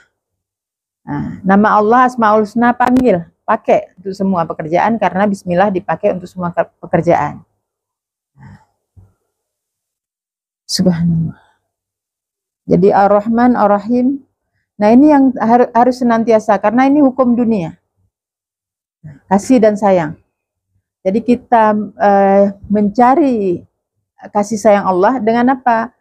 Nah, nama Allah Asmaul Husna pakai untuk semua pekerjaan, karena bismillah dipakai untuk semua pekerjaan. Subhanallah. Jadi Ar-Rahman, Ar-Rahim. Nah, ini yang harus senantiasa, karena ini hukum dunia. Kasih dan sayang. Jadi kita mencari kasih sayang Allah dengan apa?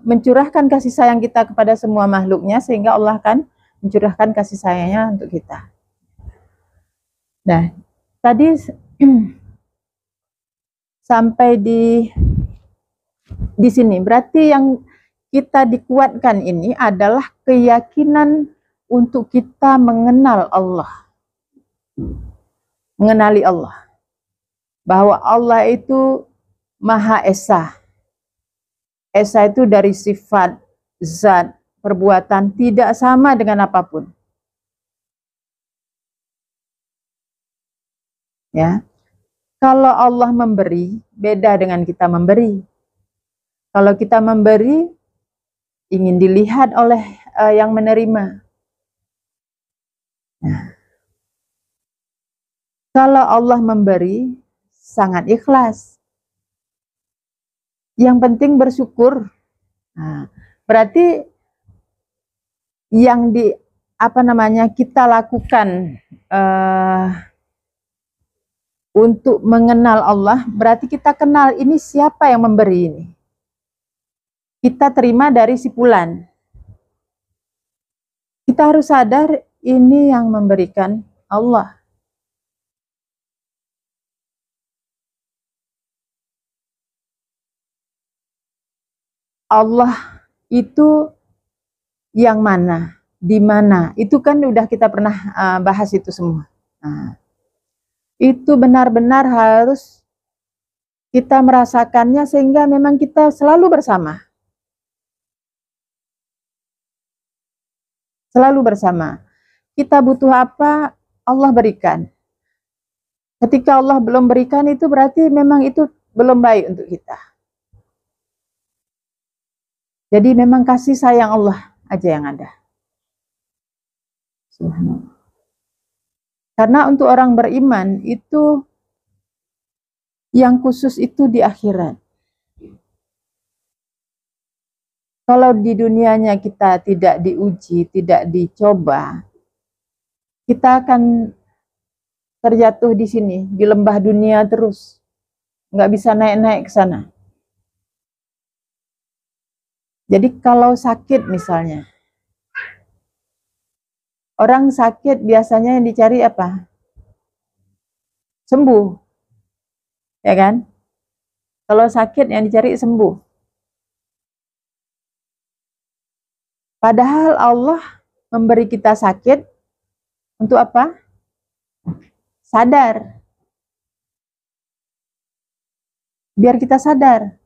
Mencurahkan kasih sayang kita kepada semua makhluknya, sehingga Allah akan mencurahkan kasih sayangnya untuk kita. Nah, tadi sampai di sini, berarti yang kita dikuatkan ini adalah keyakinan untuk kita mengenal Allah. Mengenali Allah. Bahwa Allah itu Maha Esa. Esa itu dari sifat, zat, perbuatan, tidak sama dengan apapun. Ya. Kalau Allah memberi, beda dengan kita memberi. Kalau kita memberi, ingin dilihat oleh yang menerima. Nah. Kalau Allah memberi, sangat ikhlas. Yang penting bersyukur. Nah, berarti yang kita lakukan untuk mengenal Allah, berarti kita kenal ini siapa yang memberi ini. Kita terima dari si fulan. Kita harus sadar ini yang memberikan Allah. Allah itu yang mana, di mana, itu kan udah kita pernah bahas itu semua. Nah, itu benar-benar harus kita merasakannya, sehingga memang kita selalu bersama. Selalu bersama. Kita butuh apa, Allah berikan. Ketika Allah belum berikan, itu berarti memang itu belum baik untuk kita. Jadi memang kasih sayang Allah aja yang ada. Subhanallah. Karena untuk orang beriman itu Yang khusus itu di akhirat. Kalau di dunianya kita tidak diuji, tidak dicoba, kita akan terjatuh di sini, di lembah dunia terus. Nggak bisa naik-naik ke sana. Jadi kalau sakit misalnya, orang sakit biasanya yang dicari apa? Sembuh. Ya kan? Kalau sakit yang dicari sembuh. Padahal Allah memberi kita sakit untuk apa? Sadar. Biar kita sadar.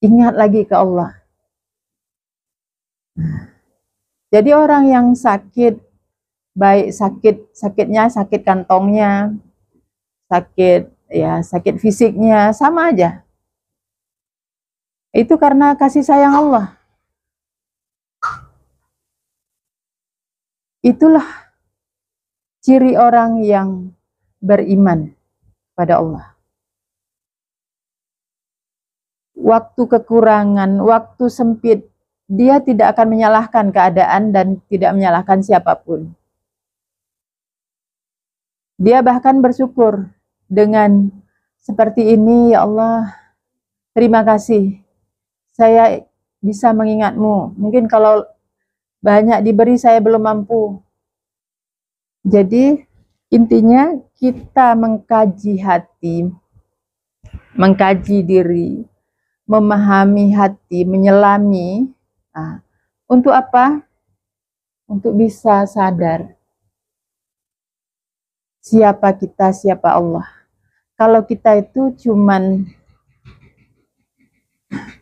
Ingat lagi ke Allah. Jadi orang yang sakit, baik sakitnya sakit kantongnya, sakit fisiknya, sama aja. Itu karena kasih sayang Allah. Itulah ciri orang yang beriman pada Allah. Waktu kekurangan, waktu sempit, dia tidak akan menyalahkan keadaan dan tidak menyalahkan siapapun. Dia bahkan bersyukur dengan seperti ini, ya Allah, terima kasih. Saya bisa mengingatmu. Mungkin kalau banyak diberi saya belum mampu. Jadi intinya kita mengkaji hati, mengkaji diri, memahami hati, menyelami. Nah, untuk apa? Untuk bisa sadar siapa kita, siapa Allah. Kalau kita itu cuman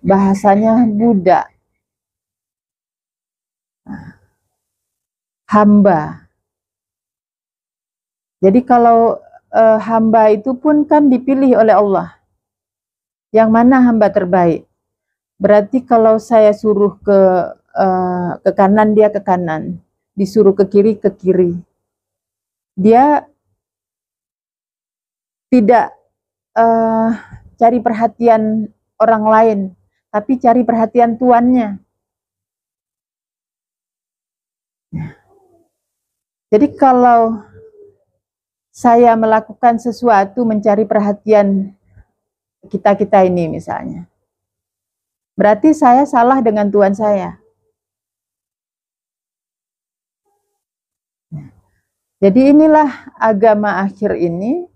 bahasanya budak, hamba. Jadi kalau hamba itu pun kan dipilih oleh Allah. Yang mana hamba terbaik? Berarti kalau saya suruh ke kanan, dia ke kanan. Disuruh ke kiri, ke kiri. Dia tidak cari perhatian orang lain, tapi cari perhatian tuannya. Jadi kalau saya melakukan sesuatu mencari perhatian kita-kita ini misalnya, berarti saya salah dengan Tuhan saya. Jadi inilah agama akhir ini,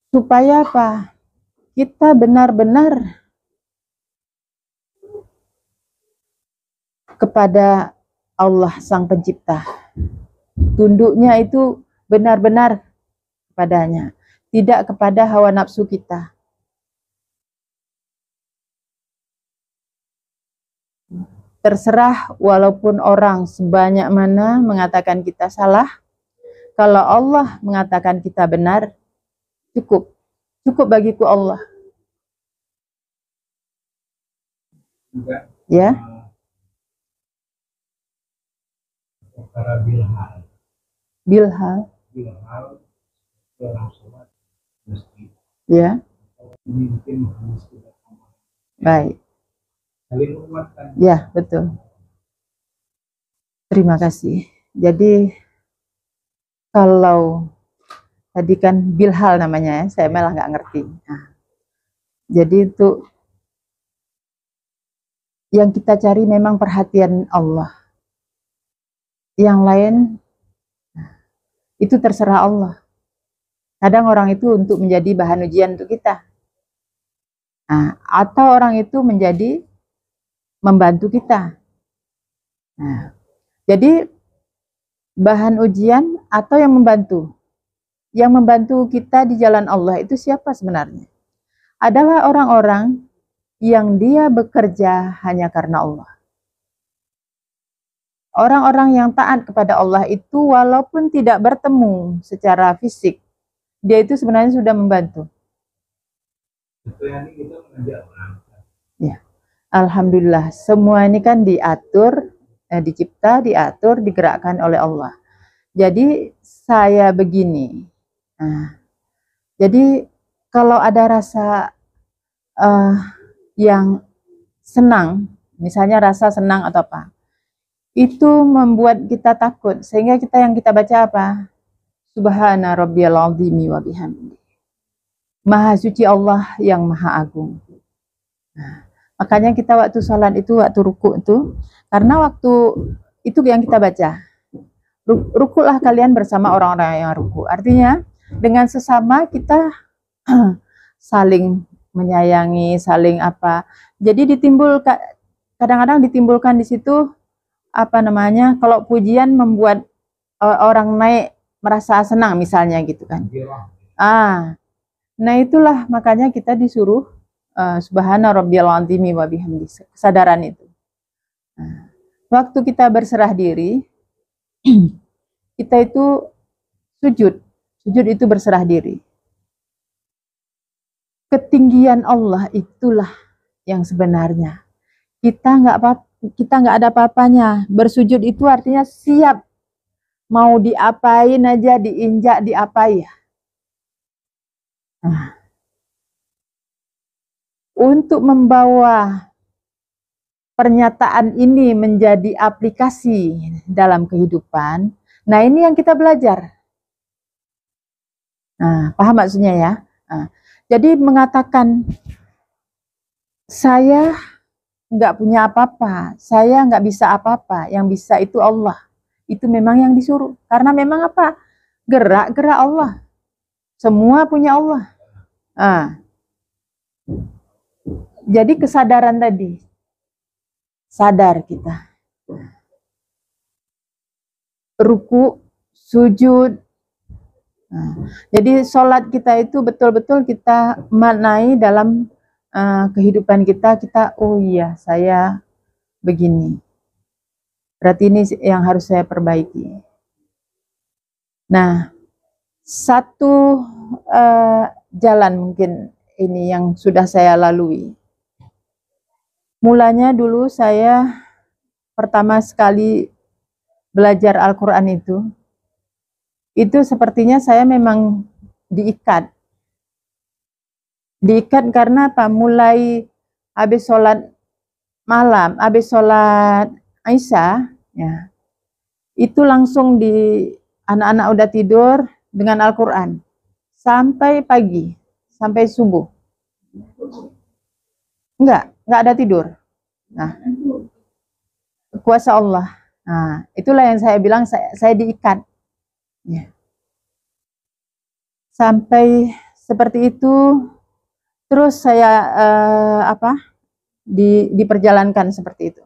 supaya apa? Kita benar-benar kepada Allah Sang Pencipta. Tunduknya itu benar-benar kepadanya, tidak kepada hawa nafsu kita. Terserah walaupun orang sebanyak mana mengatakan kita salah, kalau Allah mengatakan kita benar, cukup. Cukup bagiku Allah. Ya. Para Bilhal. Bilhal. Bilhal orang sholat mesti. Ya. Mungkin baik. Saling menguatkan. Ya, betul. Terima kasih. Jadi kalau tadi kan Bilhal namanya ya, saya malah nggak ngerti. Nah, jadi itu yang kita cari memang perhatian Allah. Yang lain itu terserah Allah. Kadang orang itu untuk menjadi bahan ujian untuk kita. Nah, atau orang itu menjadi membantu kita. Nah, jadi bahan ujian atau yang membantu. Yang membantu kita di jalan Allah itu siapa sebenarnya? Adalah orang-orang yang dia bekerja hanya karena Allah. Orang-orang yang taat kepada Allah itu walaupun tidak bertemu secara fisik, dia itu sebenarnya sudah membantu. Ya, alhamdulillah, semua ini kan diatur, dicipta, diatur, digerakkan oleh Allah. Jadi saya begini, Nah, jadi kalau ada rasa yang senang, misalnya rasa senang atau apa, itu membuat kita takut, sehingga kita baca apa? Subhana rabbiyal azimi wa bihamdi. Maha suci Allah yang maha agung. Nah, makanya kita waktu sholat itu, waktu ruku itu, karena waktu itu yang kita baca. Rukulah kalian bersama orang-orang yang ruku. Artinya dengan sesama kita saling menyayangi, saling apa. Jadi kadang-kadang ditimbulkan di situ apa namanya? Kalau pujian membuat orang naik merasa senang misalnya gitu kan. Nah itulah makanya kita disuruh subhana rabbiyal azimi wa bihamdi, kesadaran itu. Nah, waktu kita berserah diri, kita itu sujud itu berserah diri. Ketinggian Allah itulah yang sebenarnya. Kita nggak ada apa-apanya. Bersujud itu artinya siap, mau diapain aja, diinjak, diapain. Nah, untuk membawa pernyataan ini menjadi aplikasi dalam kehidupan, nah ini yang kita belajar. Nah, paham maksudnya ya? Nah, jadi mengatakan saya nggak punya apa-apa, saya nggak bisa apa-apa, yang bisa itu Allah. Itu memang yang disuruh. Karena memang apa? Gerak-gerak Allah. Semua punya Allah. Nah, jadi kesadaran tadi, sadar kita. Ruku, sujud. Nah, jadi sholat kita itu betul-betul kita maknai dalam kehidupan kita, oh iya saya begini. Berarti ini yang harus saya perbaiki. Nah, satu jalan mungkin ini yang sudah saya lalui. Mulanya dulu saya pertama sekali belajar Al-Quran itu sepertinya saya memang diikat. Diikat karena apa? Mulai habis sholat malam, habis sholat Aisyah, ya, itu langsung anak-anak udah tidur dengan Al-Quran. Sampai pagi, sampai subuh. Enggak ada tidur. Nah, kuasa Allah. Nah, itulah yang saya bilang saya diikat. Ya. Sampai seperti itu, terus saya diperjalankan seperti itu.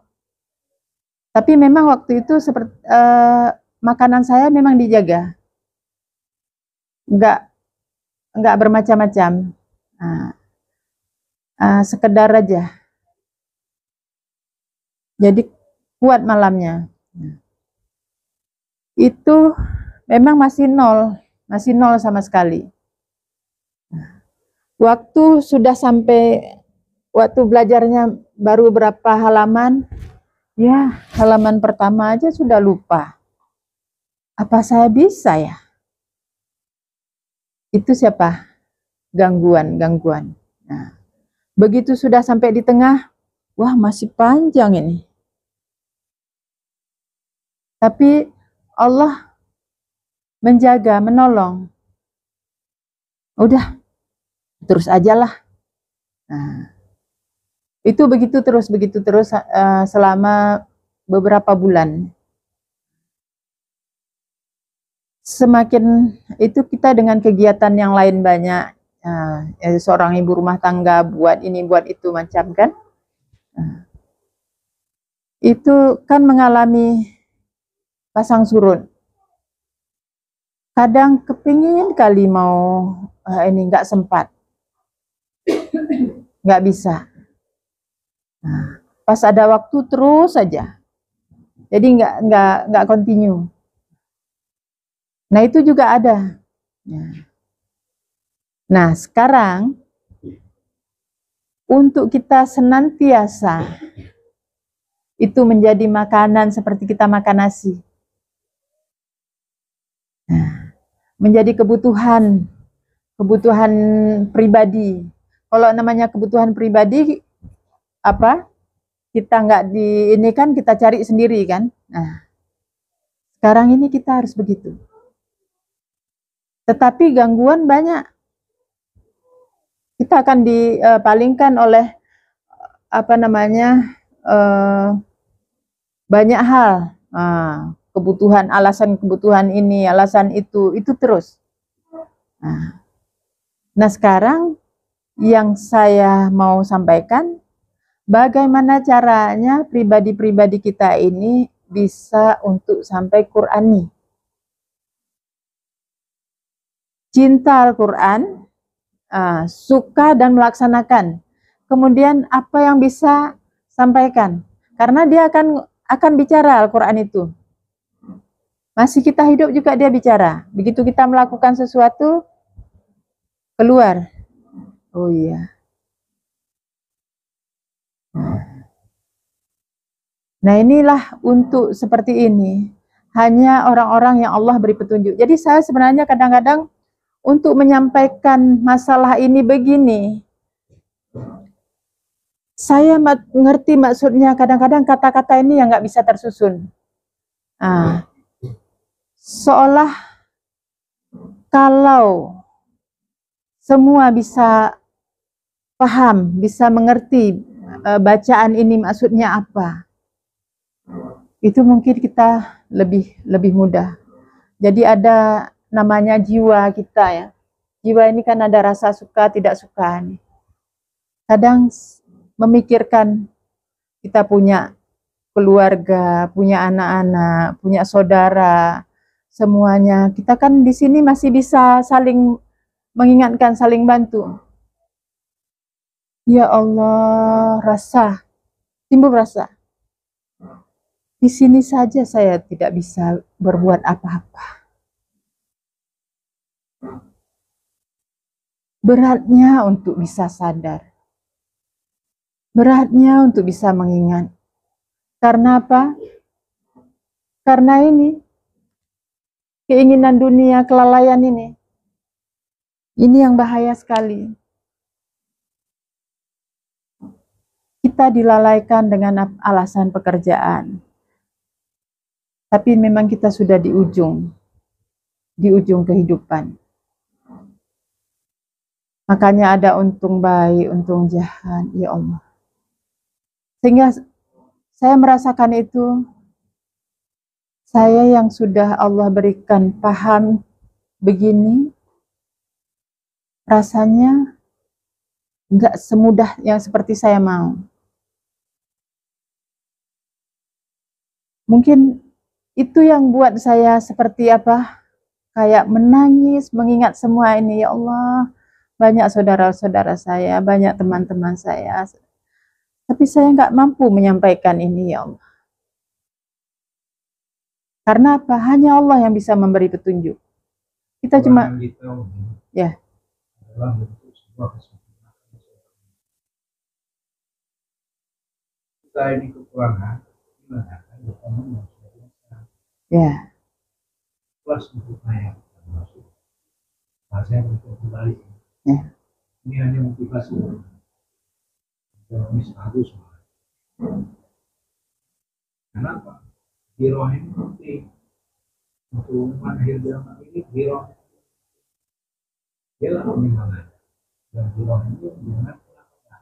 Tapi memang waktu itu seperti makanan saya memang dijaga, enggak bermacam-macam. Nah, sekedar aja. Jadi kuat malamnya. Itu memang masih nol sama sekali. Waktu sudah sampai, waktu belajarnya baru berapa halaman, ya halaman pertama aja sudah lupa. Apa saya bisa ya? Itu siapa? Gangguan. Nah, begitu sudah sampai di tengah, wah masih panjang ini. Tapi Allah menjaga, menolong. Udah, terus aja lah. Nah, itu begitu terus selama beberapa bulan. Semakin itu kita dengan kegiatan yang lain banyak. Seorang ibu rumah tangga buat ini buat itu macam kan. Itu kan mengalami pasang surut. Kadang kepingin kali mau ini nggak sempat, nggak bisa. Nah, pas ada waktu terus saja, jadi nggak continue. Nah itu juga ada. Nah sekarang untuk kita senantiasa itu menjadi makanan seperti kita makan nasi. Nah, menjadi kebutuhan pribadi. Kalau namanya kebutuhan pribadi, apa? Kita nggak di ini kan kita cari sendiri kan. Nah, sekarang ini kita harus begitu. Tetapi gangguan banyak. Kita akan dipalingkan oleh apa namanya banyak hal. Kebutuhan, alasan kebutuhan ini, alasan itu terus. Nah, sekarang yang saya mau sampaikan, bagaimana caranya pribadi-pribadi kita ini bisa untuk sampai Qur'ani. Cinta Al-Quran, suka dan melaksanakan. Kemudian apa yang bisa sampaikan? Karena dia akan bicara Al-Quran itu. Masih kita hidup juga dia bicara. Begitu kita melakukan sesuatu, keluar. Oh iya. Nah, inilah untuk seperti ini. Hanya orang-orang yang Allah beri petunjuk. Jadi saya sebenarnya kadang-kadang untuk menyampaikan masalah ini begini, saya mengerti maksudnya. Kadang-kadang kata-kata ini yang nggak bisa tersusun. Seolah kalau semua bisa paham, bisa mengerti bacaan ini maksudnya apa, itu mungkin kita lebih mudah. Jadi ada namanya jiwa kita ya. Jiwa ini kan ada rasa suka tidak suka nih. Kadang memikirkan kita punya keluarga, punya anak-anak, punya saudara, semuanya. Kita kan di sini masih bisa saling mengingatkan, saling bantu. Ya Allah, timbul rasa. Di sini saja saya tidak bisa berbuat apa-apa. Beratnya untuk bisa sadar. Beratnya untuk bisa mengingat. Karena apa? Karena ini, keinginan dunia, kelalaian ini. Ini yang bahaya sekali. Kita dilalaikan dengan alasan pekerjaan. Tapi memang kita sudah di ujung kehidupan. Makanya ada untung baik, untung jahat, ya Allah. Sehingga saya merasakan itu, saya yang sudah Allah berikan paham begini, rasanya nggak semudah yang seperti saya mau. Mungkin itu yang buat saya seperti apa, kayak menangis, mengingat semua ini, ya Allah, banyak saudara-saudara saya, banyak teman-teman saya, tapi saya nggak mampu menyampaikan ini, ya Allah. Karena apa? Hanya Allah yang bisa memberi petunjuk. Kita cuma, ya. Kita ini kekurangan, ya. Plus untuk naik, saya untuk kembali. Ya. Ini hanya motivasi. Ini bagus. Kenapa? Hero ini penting. Untuk umat akhir zaman ini hero. Dia lah pengembangan. Dan hero ini dengan pelakukan.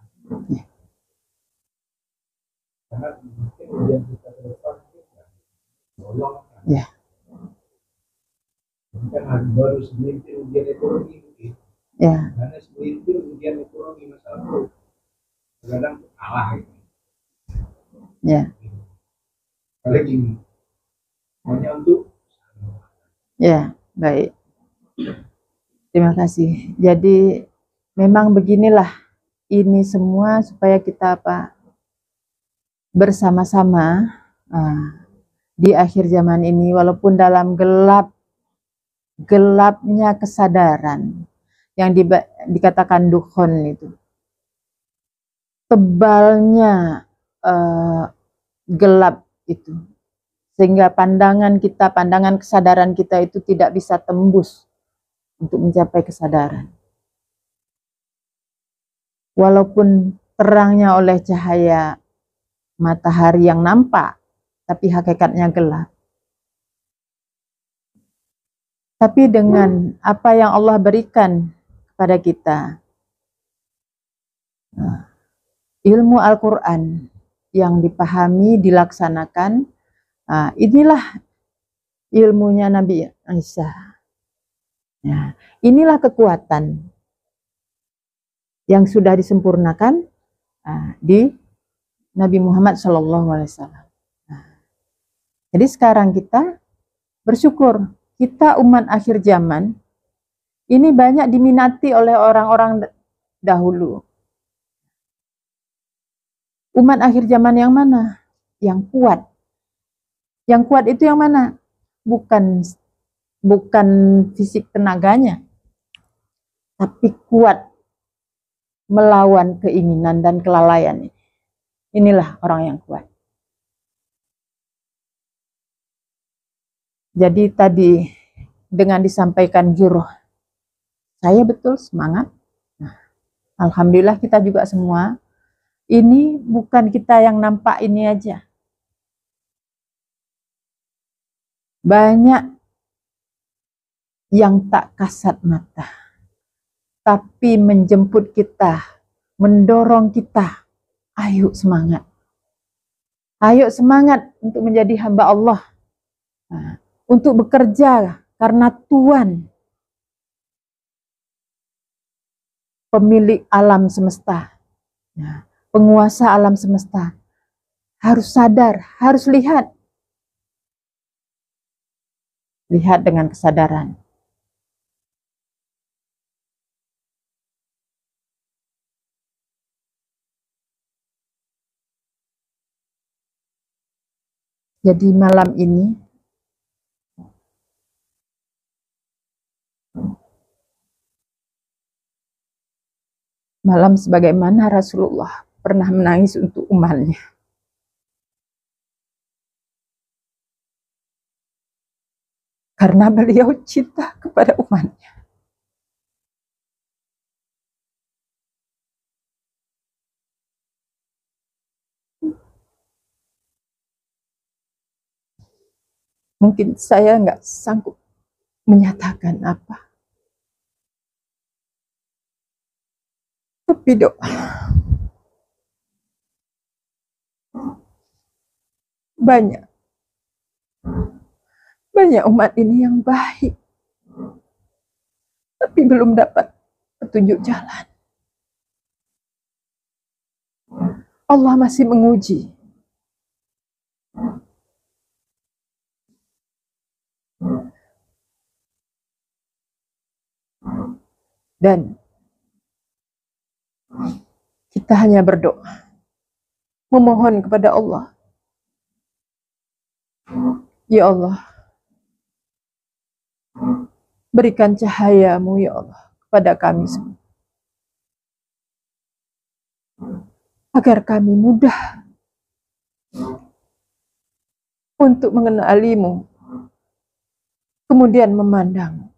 Karena mungkin ujian kita ke depan tolong. Ya. Kan hari baru segelintir ujian ekonomi. Ya. Karena segelintir ujian ekonomi masalah itu kadang kalah. Ya. Kalau gini, hanya untuk. Ya, baik. Terima kasih. Jadi memang beginilah ini semua supaya kita apa? Bersama-sama di akhir zaman ini, walaupun dalam gelapnya kesadaran yang dikatakan dukhon itu, tebalnya gelap itu, sehingga pandangan kesadaran kita itu tidak bisa tembus untuk mencapai kesadaran. Walaupun terangnya oleh cahaya matahari yang nampak, tapi hakikatnya gelap. Tapi dengan apa yang Allah berikan kepada kita, ilmu Al-Quran yang dipahami, dilaksanakan, inilah ilmunya Nabi Isa. Ya, inilah kekuatan yang sudah disempurnakan di Nabi Muhammad SAW. Jadi sekarang kita bersyukur, kita umat akhir zaman ini banyak diminati oleh orang-orang dahulu. Umat akhir zaman yang mana? Yang kuat. Yang kuat itu yang mana? Bukan fisik tenaganya, tapi kuat melawan keinginan dan kelalaian. Inilah orang yang kuat. Jadi tadi dengan disampaikan juruh, saya betul semangat. Nah, alhamdulillah kita juga semua. Ini bukan kita yang nampak ini aja. Banyak yang tak kasat mata, tapi menjemput kita, mendorong kita. Ayo semangat. Ayo semangat untuk menjadi hamba Allah. Nah, untuk bekerja karena Tuhan, pemilik alam semesta, penguasa alam semesta, harus sadar, harus lihat dengan kesadaran. Jadi malam ini sebagaimana Rasulullah pernah menangis untuk umatnya. Karena beliau cinta kepada umatnya. Mungkin saya nggak sanggup menyatakan apa. Tapi doa. Banyak umat ini yang baik, tapi belum dapat petunjuk jalan. Allah masih menguji. Dan kita hanya berdoa, memohon kepada Allah. Ya Allah, berikan cahaya-Mu ya Allah kepada kami semua. Agar kami mudah untuk mengenali-Mu, kemudian memandang.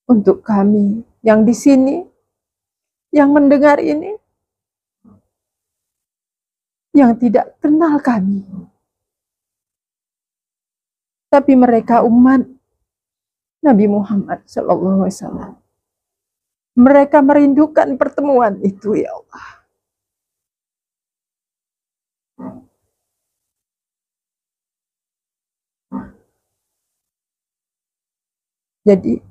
Untuk kami yang di sini, yang mendengar ini, yang tidak kenal kami, tapi mereka umat Nabi Muhammad SAW. Mereka merindukan pertemuan itu ya Allah. Jadi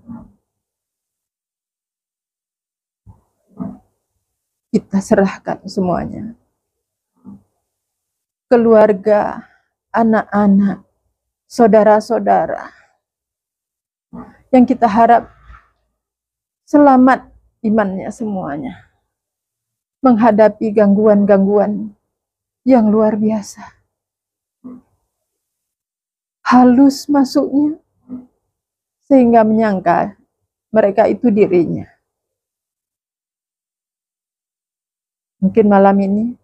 kita serahkan semuanya. Keluarga, anak-anak, saudara-saudara, yang kita harap selamat imannya semuanya, menghadapi gangguan-gangguan yang luar biasa. Halus masuknya, sehingga menyangka mereka itu dirinya. Mungkin malam ini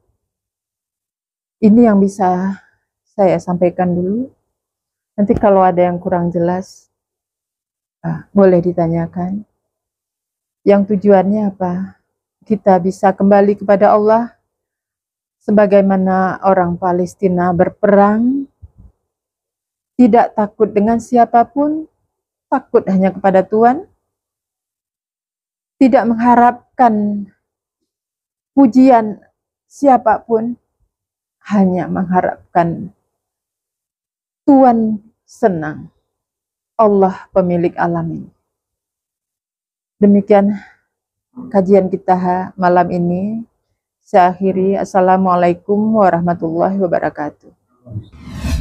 yang bisa saya sampaikan dulu. Nanti kalau ada yang kurang jelas, boleh ditanyakan. Yang tujuannya apa? Kita bisa kembali kepada Allah sebagaimana orang Palestina berperang, tidak takut dengan siapapun, takut hanya kepada Tuhan, tidak mengharapkan pujian siapapun, hanya mengharapkan Tuhan senang, Allah pemilik alam ini. Demikian kajian kita malam ini. Saya akhiri. Assalamualaikum warahmatullahi wabarakatuh.